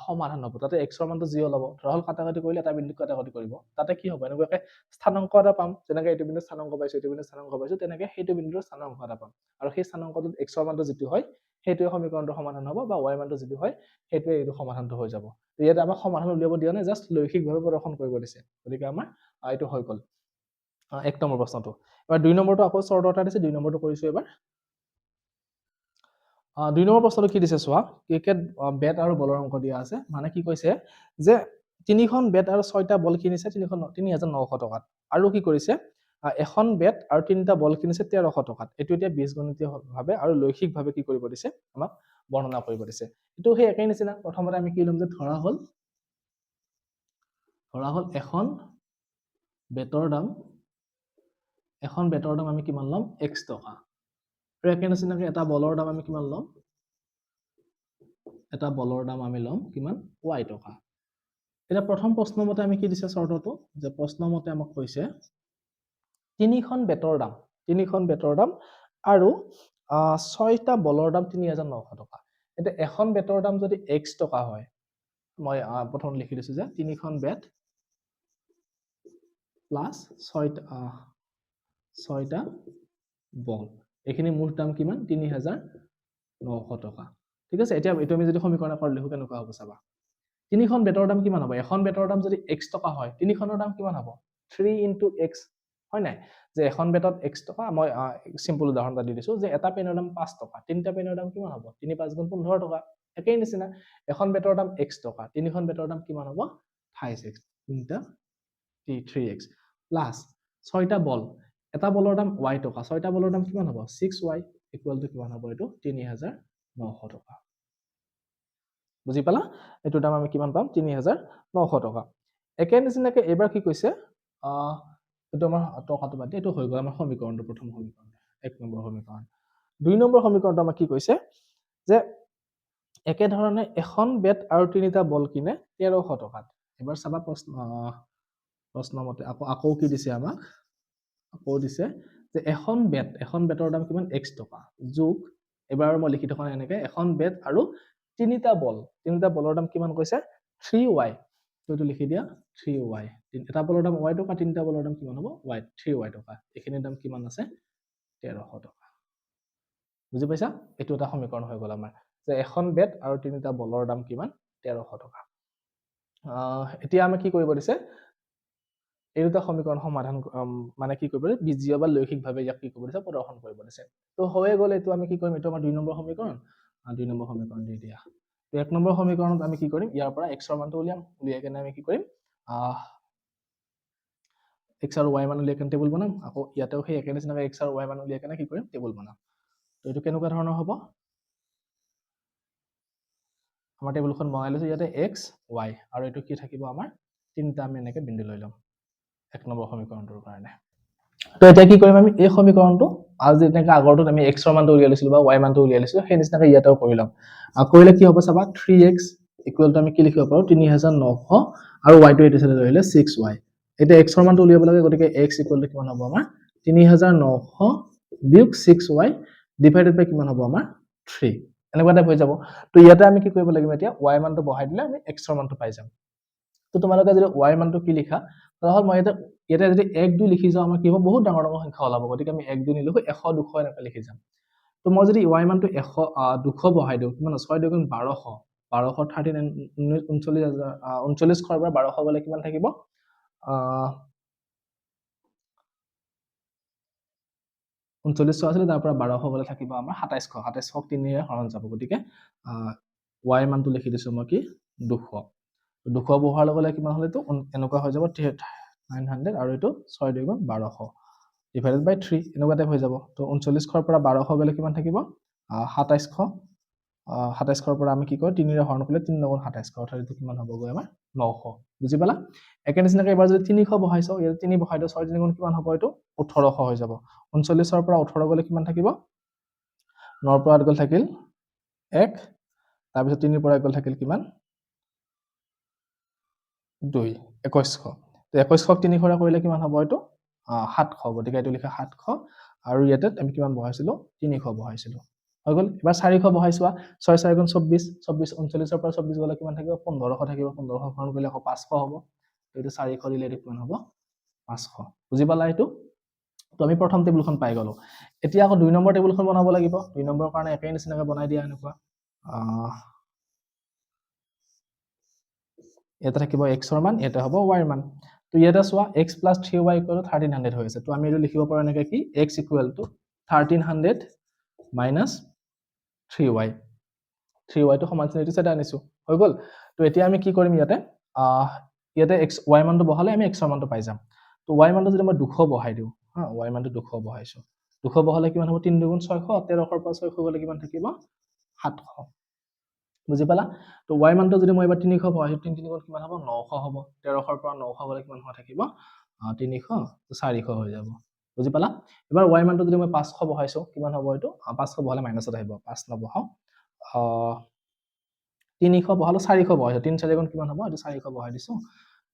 সমাধান হ'ব তাতে এক্সৰ মানটো যি ল'ব ধৰা হ'ল কাটাকাটি কৰিলে এটা বিন্দুত কাটাকাটি কৰিব তাতে কি হ'ব এনেকুৱাকৈ স্থানাংক এটা পাম যেনেকৈ এইটো বিন্দুত স্থানাংক পাইছো এইটো বিন্দুত স্থানাংক পাইছো তেনেকৈ সেইটো বিন্দুৰ স্থানাংক এটা পাম আৰু সেই স্থানাংকটোত এক্সৰ মানটো যিটো হয় সেইটোৱে সমীকৰণটোৰ সমাধান হ'ব বা y মানটো যিটো হয় সেইটোৱে এইটো সমাধানটো হৈ যাব ইয়াত আমাক সমাধান উলিয়াব দিয়া নাই জাষ্ট লৈখিকভাৱে প্ৰদৰ্শন কৰিব দিছে গতিকে আমাৰ এইটো হৈ গ'ল 1 নম্বৰ প্ৰশ্নটো এবাৰ 2 নম্বৰটো আকৌ চৰ্ট অৰ্ডাৰ দিছে 2 নম্বৰটো কৰিছো এবাৰ 2 নম্বৰ প্ৰশ্নটো কি দিছে চোৱা ক্ৰিকেট বেট আৰু বলৰ অংক দিয়া আছে মানে কি কৈছে যে 3খন বেট আৰু 6টা বল কিনিছে 3900 টকাত আৰু কি কৰিছে এখন বেট আৰু 3টা বল কিনিছে 1300 টকাত এইটো এতিয়া বীজগণিতীয়ভাৱে আৰু লৈখিকভাৱে কি কৰিব দিছে আমাক বৰ্ণনা কৰিব দিছে এইটো সেই একেই নিচিনা প্ৰথমতে আমি কি ল'ম যে ধৰা হ'ল এখন বেটৰ দাম আমি কিমান ল'ম x টকা আৰু একে নিচিনাকৈ এটা বলৰ দাম আমি কিমান ল'ম এটা বলৰ দাম আমি ল'ম কিমান y টকা এতিয়া প্ৰথম প্ৰশ্ন মতে আমি কি দিছে চৰ্তটো যে প্ৰশ্ন মতে আমাক কৈছে 3খন বেটৰ দাম আৰু 6টা বলৰ দাম 3900 টকা এতিয়া এখন বেটৰ দাম যদি x টকা হয় মই প্ৰথম লিখি দিছো যে 3খন বেট প্লাস 6টা বল এইখিনি মুঠ দাম কিমান 3900 টকা ঠিক আছে এতিয়া এইটো আমি যদি সমীকৰণ আকাৰত লিখো কেনেকুৱা হ'ব চাবা 3খন বেটৰ দাম কিমান হ'ব এখন বেটৰ দাম যদি x টকা হয় 3খনৰ দাম কিমান হ'ব 3 * x হয় নাই যে এখন বেটত x টকা মই সিম্পল উদাহৰণ এটা দি দিছো যে এটা পেনৰ দাম 5 টকা তিনিটা পেনৰ দাম কিমান হ'ব 3 5 গুণ 15 টকা একেই নিচিনা এখন বেটৰ দাম x টকা 3খন বেটৰ দাম কিমান হ'ব 28x 3x প্লাস 6টা বল এটা বলৰ দাম y টকা 6টা বলৰ দাম কিমান হ'ব 6y = কিমান হ'ব এইটো 3900 টকা বুজি পালা এইটো দাম আমি কিমান পাম 3900 টকা একে নিচিনাকৈ এবাৰ কি কৈছে এইটো আমাৰ টকাটো বাদ এইটো হৈ গ'ল আমাৰ সমীকৰণটো প্ৰথম সমীকৰণ 1 নম্বৰ সমীকৰণ 2 নম্বৰ সমীকৰণটো আমাক কি কৈছে যে একে ধৰণে এখন বেট আৰু 3টা বল কিনে 1300 টকাত এবাৰ চাবা প্ৰশ্ন মতে আকৌ কি দিছে আমাক আকৌ দিছে যে এখন বেটৰ দাম কিমান x টকা যোগ এবাৰ মই লিখি থকা এনেকৈ এখন বেট আৰু 3টা বলৰ দাম কিমান কৈছে 3y তো এইটো লিখি দিয়া 3y এটা বলৰ দাম y টকা, তিনিটা বলৰ দাম কিমান হ'ব y 3y টকা। এইখিনিৰ দাম কিমান আছে 1300 টকা। বুজি পাইছা? এইটো এটা সমীকৰণ হৈ গ'ল আমাৰ যে এখন বেট আৰু তিনিটা বলৰ দাম কিমান 1300 টকা। এতিয়া আমি কি কৰিব দিছে এই দুটা সমীকৰণ সমাধান মানে কি কৰিব দিছে বীজীয় বা লৈখিকভাৱে ইয়াক কি কৰিব দিছে প্ৰদৰ্শন কৰিব দিছে। তো হৈয়ে গ'ল এইটো আমি কি কৰিম এইটো আমাৰ 2 নম্বৰ সমীকৰণ 2 নম্বৰ সমীকৰণ দি দিয়া। তো 1 নম্বৰ সমীকৰণত আমি কি কৰিম ইয়াৰ পৰা x ৰ মানটো উলিয়াম উলিয়াই কেনে আমি কি কৰিম x আৰু y মান উলিয়াই কেনে টেবুল বনাম আকৌ ইয়াতেও সেই একে নিচিনাকৈ x আৰু y মান উলিয়াই কেনে কি কৰিম টেবুল বনাম। তো এইটো কেনেকুৱা ধৰণৰ হ'ব আমাৰ টেবুলখন বনাই লৈছো ইয়াতে x y আৰু এইটো কি থাকিব আমাৰ তিনিটা আমি এনেকৈ বিন্দু লৈ ল'ম 1 নম্বৰ সমীকৰণটোৰ কাৰণে। তো এতিয়া কি কৰিম আমি এই সমীকৰণটো আজ যেনেকৈ আগৰটোত আমি x ৰ মানটো উলিয়াই লৈছিলো বা y মানটো উলিয়াই লৈছিলো সেই নিচিনাকৈ ইয়াতেও কৰি ল'ম। কৰিলে কি হ'ব চাবা 3x ইকুৱেল টু আমি কি লিখিব পাৰো 3900 আৰু y টো এইটো চাইডে লৈ আহিলে 6y। এতিয়া x ৰ মানটো উলিয়াব লাগে গতিকে x ইকুৱেল টু কিমান হ'ব আমাৰ 3900 বিয়োগ 6y ডিভাইডেড বাই কিমান হ'ব আমাৰ 3 এনেকুৱা টাইপ হৈ যাব। তো ইয়াতে আমি কি কৰিব লাগিব এতিয়া y মানটো বহাই দিলে আমি x ৰ মানটো পাই যাম। তো তোমালোকে যদি y মানটো কি লিখা তাহলে মই ইয়াতে যদি 1 2 লিখি যাওঁ আমাৰ কি হ'ব বহুত ডাঙৰ ডাঙৰ সংখ্যা ওলাব গতিকে আমি 1 2 নিলিখো 100 200 এনেকৈ লিখি যাম। তো মই যদি y মানটো 100 200 বহাই দিওঁ কিমান 6 2 1200 1200 39 ঘৰৰ পৰা 1200 গ'লে কিমান থাকিব 39 আছিলে তাৰ পৰা 1200 গ'লে থাকিব আমাৰ 2700 2700 3ৰে হৰণ যাব গতিকে y মানটো লিখি দিছো মই কি 200 200 বহাৰ লগে লগে কিমান হ'লেতো এনেকুৱা হৈ যাব 900 আৰু এইটো 6 2 1200 ডিভাইডেড বাই 3 এনেকুৱা টাইপ হৈ যাব। তো 39 ঘৰৰ পৰা 1200 গ'লে কিমান থাকিব 2700 2700 পৰা আমি কি কৰো 3ৰে হৰণ কৰিলে 3 9 2700 অৰ্থাৎ এইটো কিমান হ'বগৈ আমাৰ 900। বুজি পালা? একে নিচিনাকৈ এবাৰ যদি 300 বহাইছো ইয়াতে 3 বহাই দিওঁ 6 3 কিমান হ'ব এইটো 1800 হৈ যাব। 39 পৰা 18 গ'লে কিমান থাকিব 9 পৰা 8 গ'ল থাকিল 1 তাৰপিছত 3 পৰা 1 গ'ল থাকিল কিমান 2 2100। তো 2100 300 কৰিলে কিমান হ'ব এইটো 700 গতিকে এইটো লিখা 700 আৰু ইয়াতে আমি কিমান বহাইছিলো 300 বহাইছিলো হৈ গ'ল। এবাৰ 400 বহাইছো 6 4 24 24 39 পৰা 24 গ'লে কিমান থাকিব 1500 থাকিব 1500 হৰণ কৰিলে আকৌ 500 হ'ব। তো এইটো 400 দিলে এইটো কিমান হ'ব 500। বুজি পালা এইটো? তো আমি প্ৰথম টেবুলখন পাই গ'লো। এতিয়া আকৌ 2 নম্বৰ টেবুলখন বনাব লাগিব 2 নম্বৰৰ কাৰণে একেই নিচিনাকৈ বনাই দিয়া এনেকুৱা ইয়াতে থাকিব x ৰ মান ইয়াতে হ'ব y ৰ মান। তো ইয়াতে চোৱা x + 3y = 1300 হৈ আছে। তো আমি এইটো লিখিব পাৰো এনেকৈ কি x = 1300 - 3y 3y টো সমান চিন এইটো চাইডে আনিছো হৈ গ'ল। তো এতিয়া আমি কি কৰিম ইয়াতে ইয়াতে x y মানটো বহালে আমি x ৰ মানটো পাই যাম। তো y মানটো যদি মই 200 বহাই দিওঁ y মানটো 200 বহাইছো 200 বহালে কিমান হ'ব 3 2 600 1300 পৰা 600 গ'লে কিমান থাকিব 700। বুজি পালা? তো y মানটো যদি মই এবাৰ 300 বহাইছো 3 3 কিমান হ'ব 900 হ'ব 1300 পৰা 900 গ'লে কিমান হৈ থাকিব 300 400 হৈ যাব। বুজি পালা? এবাৰ y মানটো যদি মই 500 বহাইছো কিমান হ'ব এইটো 500 বহালে মাইনাছত আহিব 5 নবহাও 300 বহালো 400 বহাইছো 3 4 গুণ কিমান হ'ব এইটো 400 বহাই দিছো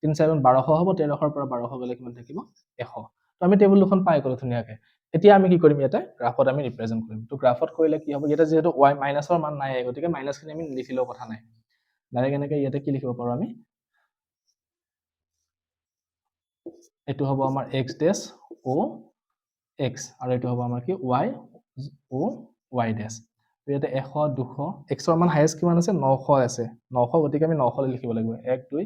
3 4 গুণ 1200 হ'ব 1300 পৰা 1200 গ'লে কিমান থাকিব 100। তো আমি টেবুল দুখন পাই গ'লো ধুনীয়াকৈ। এতিয়া আমি কি কৰিম ইয়াতে গ্ৰাফত আমি ৰিপ্ৰেজেন্ট কৰিম। তো গ্ৰাফত কৰিলে কি হ'ব ইয়াতে যেহেতু y মাইনাছৰ মান নাই গতিকে মাইনাছখিনি আমি নিলিখিলেও কথা নাই ডাইৰেক্ট এনেকৈ ইয়াতে কি লিখিব পাৰো আমি এইটো হ'ব আমাৰ x ডেছ o x আৰু এইটো হ'ব আমাৰ কি y o y ডেছ। তো ইয়াতে 100 200 x ৰ মান হাইয়েষ্ট কিমান আছে 900 আছে 900 গতিকে আমি 900 লিখিব লাগিব 1 2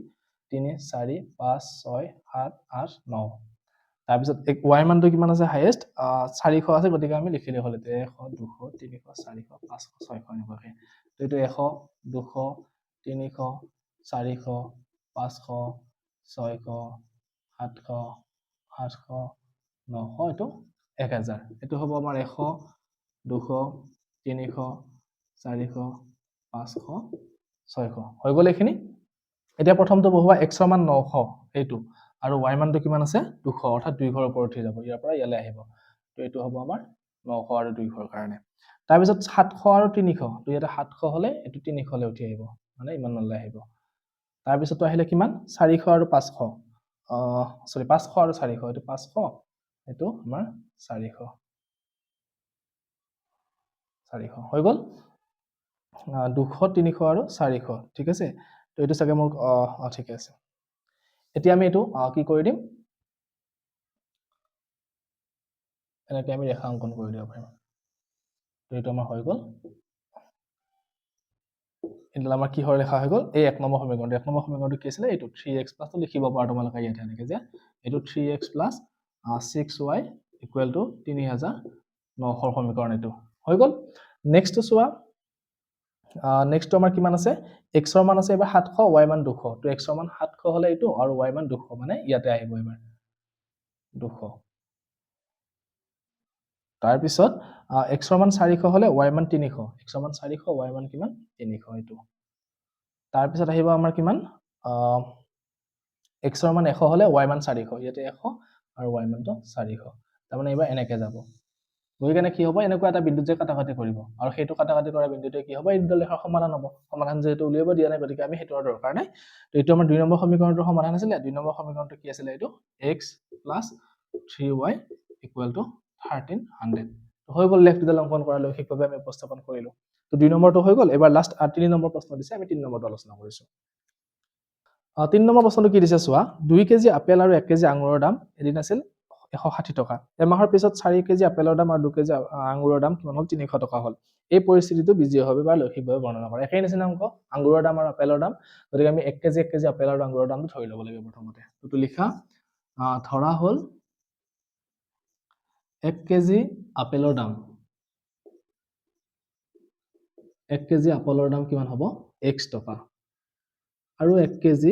3 4 5 6 7 8 9। তাৰপিছত y মানটো কিমান আছে হাইয়েষ্ট 400 আছে গতিকে আমি লিখিলে হ'ল 100 200 300 400 500 600 এনেকুৱাকৈ। তো এইটো 100 200 300 400 500 600 700 800 900 এইটো 1000। এইটো হ'ব আমাৰ 100 200 300 400 500 600 হৈ গ'ল এইখিনি। এতিয়া প্ৰথমটো বহুৱা x ৰ মান 900 এইটো আৰু y মানটো কিমান আছে 200 অৰ্থাৎ 2 ঘৰৰ ওপৰত উঠি যাব ইয়াৰ পৰা ইয়ালৈ আহিব। তো এইটো হ'ব আমাৰ 900 আৰু 2 ঘৰৰ কাৰণে। তাৰপিছত 700 আৰু 300 তো ইয়াতে 700 হ'লে এইটো 300 লৈ উঠি আহিব মানে ইমানলৈ আহিব। তাৰপিছতো আহিলে কিমান 400 আৰু 500 সৰি 500 আৰু 400 এইটো 500 এইটো আমাৰ 400 হৈ গ'ল 200 300 আৰু 400 ঠিক আছে। তো এইটো চাগে মোৰ ঠিকে আছে। এতিয়া আমি এইটো কি কৰি দিম, এনেকৈ আমি ৰেখা অংকন কৰি দিব পাৰিম। এইটো আমাৰ হৈ গ'ল, এইডাল আমাৰ কিহৰ ৰেখা হৈ গ'ল, এই 1 নম্বৰ সমীকৰণটো। 1 নম্বৰ সমীকৰণটো কি আছিলে, এইটো 3x প্লাছ লিখিব পাৰা তোমালোকে ইয়াতে এনেকৈ যে এইটো 3x plus 6y equal to 3900 সমীকৰণ এইটো হৈ গ'ল। নেক্সটটো চোৱা, নেক্সটটো আমাৰ কিমান আছে, x ৰ মান আছে এবাৰ 700, y মান 200। তো x ৰ মান 700 হ'লে এইটো আৰু y মান 200, মানে ইয়াতে আহিব এবাৰ 200। তাৰপিছত x ৰ মান 400 হ'লে y মান 300, x ৰ মান 400, y মান কিমান 300 এইটো। তাৰপিছত আহিব আমাৰ কিমান, x ৰ মান 100 হ'লে y মান 400, ইয়াতে 100 আৰু y মানটো 400। তাৰমানে এইবাৰ এনেকৈ যাব, গৈ কেনে কি হ'ব, এনেকুৱা এটা বিন্দুত যে কাটাকাটি কৰিব, আৰু সেইটো কাটাকাটি কৰা বিন্দুটোৱে কি হ'ব, এই দুটা ৰেখাৰ সমাধান হ'ব। সমাধান যিহেতু উলিয়াব দিয়া নাই, গতিকে আমি সেইটো আৰু দৰকাৰ নাই। তো এইটো আমাৰ 2 নম্বৰ সমীকৰণটোৰ সমাধান আছিলে। 2 নম্বৰ সমীকৰণটো কি আছিলে, এইটো x plus 3y equal to 1300 হৈ গ'ল। লেফ্টডাল অংকন কৰা লৈখিকভাৱে আমি উপস্থাপন কৰিলো। তো 2 নম্বৰটো হৈ গ'ল। এবাৰ লাষ্ট 3 নম্বৰ প্ৰশ্ন দিছে, আমি 3 নম্বৰটো আলোচনা কৰিছো। 3 নম্বৰ প্ৰশ্নটো কি দিছে চোৱা, 2 কেজি আপেল আৰু 1 কেজি আঙুৰৰ দাম এদিন আছিল 160 টকা। এমাহৰ পিছত 4 কেজি আপেলৰ দাম আৰু 2 কেজি আঙুৰৰ দাম কিমান হ'ল, 300 টকা হ'ল। এই পৰিস্থিতিটো বীজীয়ভাৱে বা লৈখিকভাৱে বৰ্ণনা কৰা। একেই নিচিনা অংক, আঙুৰৰ দাম আৰু আপেলৰ দাম, গতিকে আমি 1 কেজি আপেল আৰু আঙুৰৰ দামটো ধৰি ল'ব লাগিব প্ৰথমতে। তো লিখা, ধৰা হ'ল 1 কেজি আপেলৰ দাম, 1 কেজি আপেলৰ দাম কিমান হ'ব, x টকা, আৰু 1 কেজি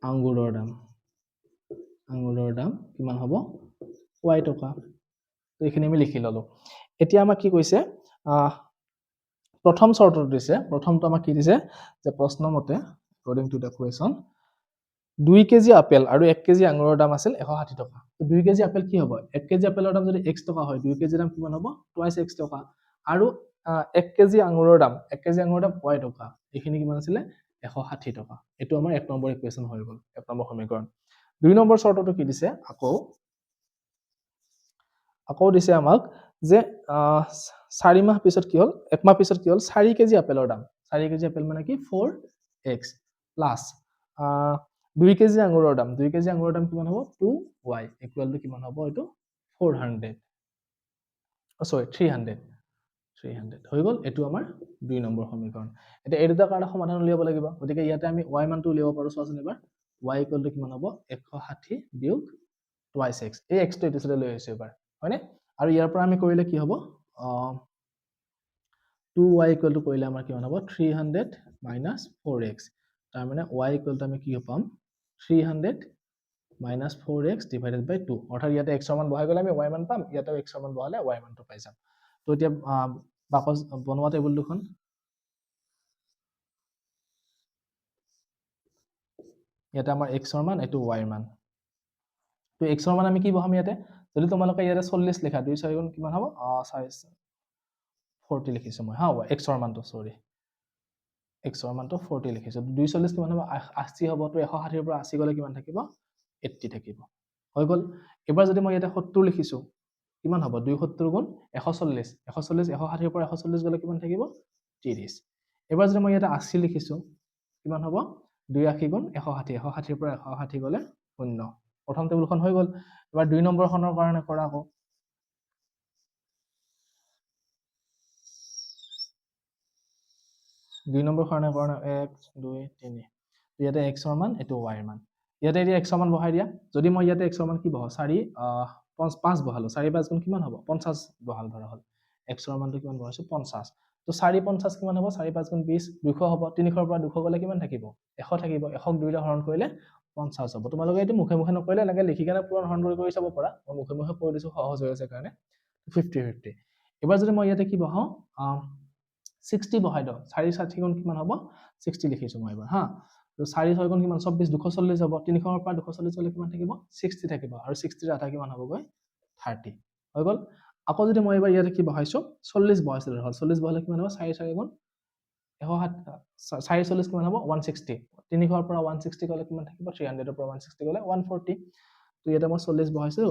আঙুৰৰ দাম কিমান হ'ব, y টকা। তো এইখিনি আমি লিখি ল'লো। এতিয়া আমাক কি কৈছে, প্ৰথম চৰ্তটো দিছে, প্ৰথমটো আমাক কি দিছে, যে প্ৰশ্ন মতে according to the question 2 KG apple আৰু 1 কেজি আঙুৰৰ দাম আছিল 160 টকা। তো 2 কেজি আপেল কি হ'ব, 1 কেজি আপেলৰ দাম যদি x টকা হয়, 2 কেজি দাম কিমান হ'ব, twice x টকা। আৰু 1 কেজি আঙুৰৰ দাম y টকা, এইখিনি কিমান আছিলে, 160 টকা। এইটো আমাৰ 1 নম্বৰ ইকুৱেশ্যন হৈ গ'ল, 1 নম্বৰ সমীকৰণ। 2 নম্বৰ চৰ্তটো কি দিছে, আকৌ দিছে আমাক যে 4 মাহ পিছত কি হ'ল, 1 মাহ পিছত কি হ'ল, 4 কেজি আপেলৰ দাম, 4 কেজি আপেল মানে কি 4x প্লাছ 2 কেজি আঙুৰৰ দাম, 2 কেজি আঙুৰৰ দাম কিমান হ'ব, 2y ইকুৱেল টু কিমান হ'ব, এইটো 300 হৈ গ'ল। এইটো আমাৰ 2 নম্বৰ সমীকৰণ। এতিয়া এই দুটাৰ কাৰণে সমাধান উলিয়াব লাগিব, গতিকে ইয়াতে আমি y মানটো উলিয়াব পাৰো। চোৱাচোন এবাৰ, y ইকুৱেল টু কিমান হ'ব, 160 বিয়োগ twice x, এই x টো এইটো চাইডে লৈ আহিছো এবাৰ, হয়নে? আৰু ইয়াৰ পৰা আমি কৰিলে কি হ'ব, 2y ইকুৱেল টু কৰিলে আমাৰ কিমান হ'ব, 300 মাইনাছ 4x। তাৰমানে y ইকুৱেল টু আমি কি পাম, 300 মাইনাছ 4x ডিভাইডেড বাই 2। অৰ্থাৎ ইয়াতে x ৰ মান বহাই গ'লে আমি y মান পাম, ইয়াতে x ৰ মান বহালে y মানটো পাই যাম। তো এতিয়া বাকচ বনোৱা টেবুল দুখন, ইয়াতে আমাৰ x ৰ মান, এইটো y ৰ মান। তো x ৰ মান আমি কি বহাম ইয়াতে, যদি তোমালোকে ইয়াতে 40 লিখা, 2 4 গুণ কিমান হ'ব, 40 লিখিছো মই, হা, x ৰ মানটো, সৰি, x ৰ মানটো 40 লিখিছো। 240 কিমান হ'ব, 80 হ'ব। তো 160 ৰ পৰা 80 গ'লে কিমান থাকিব, 80 থাকিব, হৈ গ'ল। এবাৰ যদি মই ইয়াতে 70 লিখিছো, কিমান হ'ব, 270 গুণ 140, 160 ৰ পৰা 140 গ'লে কিমান থাকিব, 30। এবাৰ যদি মই ইয়াতে 80 লিখিছো, কিমান হ'ব, 280 গুণ 160, 160 ৰ পৰা 160 গ'লে 0। প্ৰথম টেবুলখন হৈ গ'ল। এবাৰ 2 নম্বৰখনৰ কাৰণে কৰা আকৌ, 2 নম্বৰ কাৰণে 1 2 3, ইয়াতে x ৰ মান, এইটো y ৰ মান। ইয়াতে এতিয়া x ৰ মান বহাই দিয়া। যদি মই ইয়াতে x ৰ মান কি বহাও, 5 বহালো, 4 5 গুণ কিমান হ'ব, 50 বহাল ধৰা হ'ল। x ৰ মানটো কিমান বহাইছো, 50। তো 4 50 কিমান হ'ব, 4 5 গুণ 20, 200 হ'ব। 300 ৰ পৰা 200 গ'লে কিমান থাকিব, 100 থাকিব। 100ক 2ৰে হৰণ কৰিলে 50 হ'ব। তোমালোকে এইটো মুখে মুখে নকৰিলে এনেকৈ লিখি কেনে পূৰণ হৰণ কৰি চাব পাৰা, মই মুখে মুখে কৈ দিছো সহজ হৈ আছে কাৰণে। 50-50। এবাৰ যদি মই ইয়াতে কি বহাও, 60 বহাই দিওঁ, 4 60 গুণ কিমান হ'ব, 60 লিখিছো মই এবাৰ, হা। তো 4 6 গুণ কিমান, 24, 240 হ'ব। 300 ৰ পৰা 240 গ'লে কিমান থাকিব, 60 থাকিব। আৰু 60 ৰ আধা কিমান হ'বগৈ, 30, হৈ গ'ল। আকৌ যদি মই এবাৰ ইয়াতে কি বহাইছো, 40 বহাইছিলো, 40 বহালে কিমান হ'ব, 4 4 গুণ 160, 4 40 কিমান হ'ব, 160। 300 ৰ পৰা 160 গ'লে কিমান থাকিব, 300 ৰ পৰা 160 গ'লে 140। তো ইয়াতে মই 40 বহাইছো।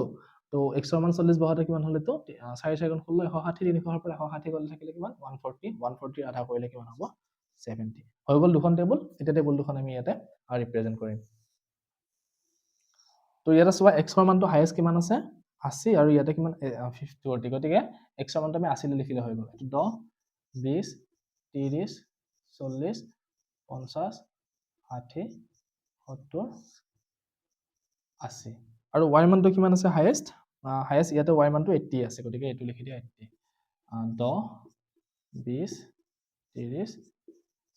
তো x ৰ মান 40 বহাওঁতে কিমান হ'ল, এইটো 4 4 গুণ 16, 160, 300 ৰ পৰা 160 গ'লে থাকিলে কিমান, 140, 140 আধা কৰিলে কিমান হ'ব, 70। হৈ গ'ল দুখন টেবুল। এতিয়া টেবুল দুখন আমি ইয়াতে ৰিপ্ৰেজেন্ট কৰিম। তো ইয়াতে চোৱা x ৰ মানটো হাইয়েষ্ট কিমান আছে 80 আৰু ইয়াতে কিমান 40 গতিকে x ৰ মানটো আমি 80 লৈ লিখিলে হৈ গ'ল এইটো 10 20 30 40 50 60 70 80 আৰু y মানটো কিমান আছে হাইয়েষ্ট ইয়াতে y মানটো 80 আছে গতিকে এইটো লিখি দিয়া 80 10 20 30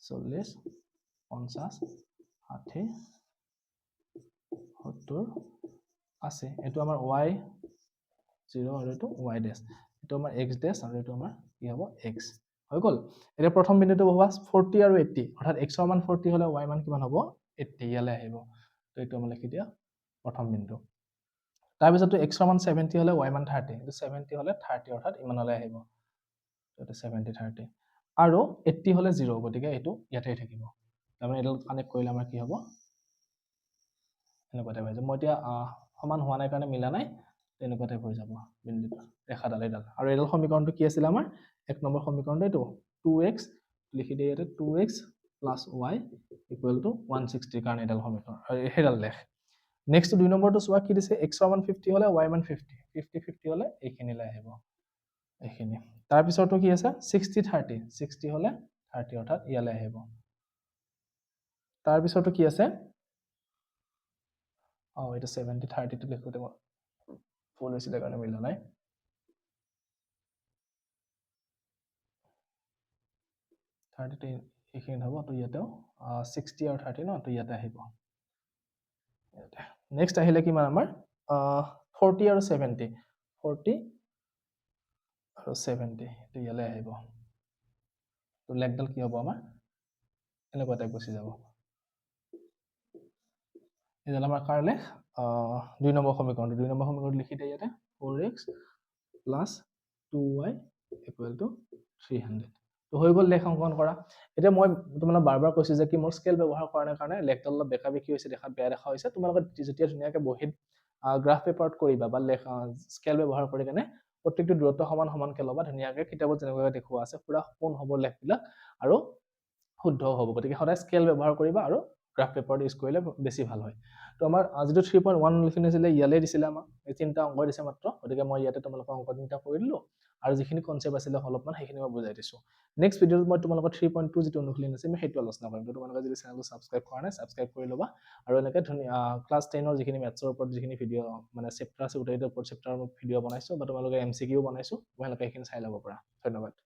40 50 60 70 80 এইটো আমাৰ y 0 আৰু এইটো y ডেছ এইটো আমাৰ x ডেছ আৰু এইটো আমাৰ কি হ'ব x হৈ গ'ল এতিয়া প্ৰথম বিন্দুটো বহোৱা 40 আৰু 80 অৰ্থাৎ x ৰ মান 40 হ'লে y মান কিমান হ'ব 80 ইয়ালৈ আহিব তো এইটো আমি লিখি দিয়া প্ৰথম বিন্দু তাৰপিছতো x ৰ মান 70 হ'লে y মান 30 এইটো 70 হ'লে 30 অৰ্থাৎ ইমানলৈ আহিব তো এইটো 70 30 আৰু 80 হ'লে 0 গতিকে এইটো ইয়াতেই থাকিব তাৰমানে এইডাল কানেক্ট কৰিলে আমাৰ কি হ'ব এনেকুৱা টাইপ হৈ যাব মই এতিয়া সমান হোৱা নাই কাৰণে মিলা নাই তেনেকুৱা টাইপ হৈ যাব বিন্দুটো ৰেখাডাল এইডাল আৰু এইডাল সমীকৰণটো কি আছিল আমাৰ এক নম্বৰ সমীকৰণটো এইটো 2x লিখি দিয়ে ইয়াতে 2x plus y equal to 160 কাৰণ এইডাল সমীকৰণ সেইডাল লেখ নেক্সট দুই নম্বৰটো চোৱা কি দিছে x ৰ মান 50 হ'লে y মান 50 50 50 হ'লে এইখিনিলৈ আহিব এইখিনি তাৰপিছৰটো কি আছে 60 30 60 হ'লে 30 অৰ্থাৎ ইয়ালৈ আহিব তাৰপিছৰটো কি আছে এটা 70 30 টো লিখোতে মই ফুল হৈছিলে কাৰণে মিলা নাই এইখিনি হ'ব তো ইয়াতেও 60 আৰু 30 ন তো ইয়াতে আহিব নেক্সট আহিলে কিমান আমাৰ 40 আৰু 70 40 আৰু 70 তো ইয়ালৈ আহিব তো লেগডাল কি হ'ব আমাৰ এনেকুৱা টাইপ গুচি যাব এইডাল আমাৰ কাৰ লেখ দুই নম্বৰ সমীকৰণটো লিখি দিয়ে ইয়াতে 4x plus 2y equal to 300 তো হৈ গ'ল লেখ অংকন কৰা এতিয়া মই তোমালোকক বাৰবাৰ কৈছো যে কি মোৰ স্কেল ব্যৱহাৰ কৰাৰ কাৰণে লেখডাল অলপ বেকা বেকি হৈছে দেখাত বেয়া দেখা হৈছে তোমালোকে যেতিয়া ধুনীয়াকৈ বহিত গ্ৰাফ পেপাৰত কৰিবা বা স্কেল ব্যৱহাৰ কৰি কেনে প্ৰত্যেকটো দূৰত্ব সমান সমানকৈ ল'বা ধুনীয়াকৈ কিতাপত যেনেকৈ দেখুওৱা আছে পুৰা পোন হ'ব লেখবিলাক আৰু শুদ্ধ হ'ব গতিকে সদায় স্কেল ব্যৱহাৰ কৰিবা আৰু গ্ৰাফ পেপাৰত ইউজ কৰিলে বেছি ভাল হয় তো আমাৰ যিটো 3.1 লিখি আছিলে ইয়ালৈ দিছিলে আমাক এই তিনিটা অংক দিছে মাত্ৰ গতিকে মই ইয়াতে তোমালোকৰ অংক তিনিটা কৰি দিলোঁ আৰু যিখিনি কনচেপ্ট আছিলে অলপমান সেইখিনি মই বুজাই দিছোঁ নেক্সট ভিডিঅ'ত মই তোমালোকৰ 3.2 যিটো অনুশীলন আছে মই সেইটো আলোচনা কৰিম তো তোমালোকে যদি চেনেলটো ছাবস্ক্ৰাইব কৰা নাই ছাবস্ক্ৰাইব কৰি ল'বা আৰু এনেকৈ ধুনীয়া ক্লাছ 10ৰ যিখিনি মেথছৰ ওপৰত যিখিনি ভিডিঅ' মানে চেপ্টাৰ আছে গোটেইটোৰ ওপৰত চেপ্টাৰৰ ভিডিঅ' বনাইছোঁ বা তোমালোকে MCQ বনাইছোঁ তোমালোকে সেইখিনি চাই ল'ব পাৰা ধন্যবাদ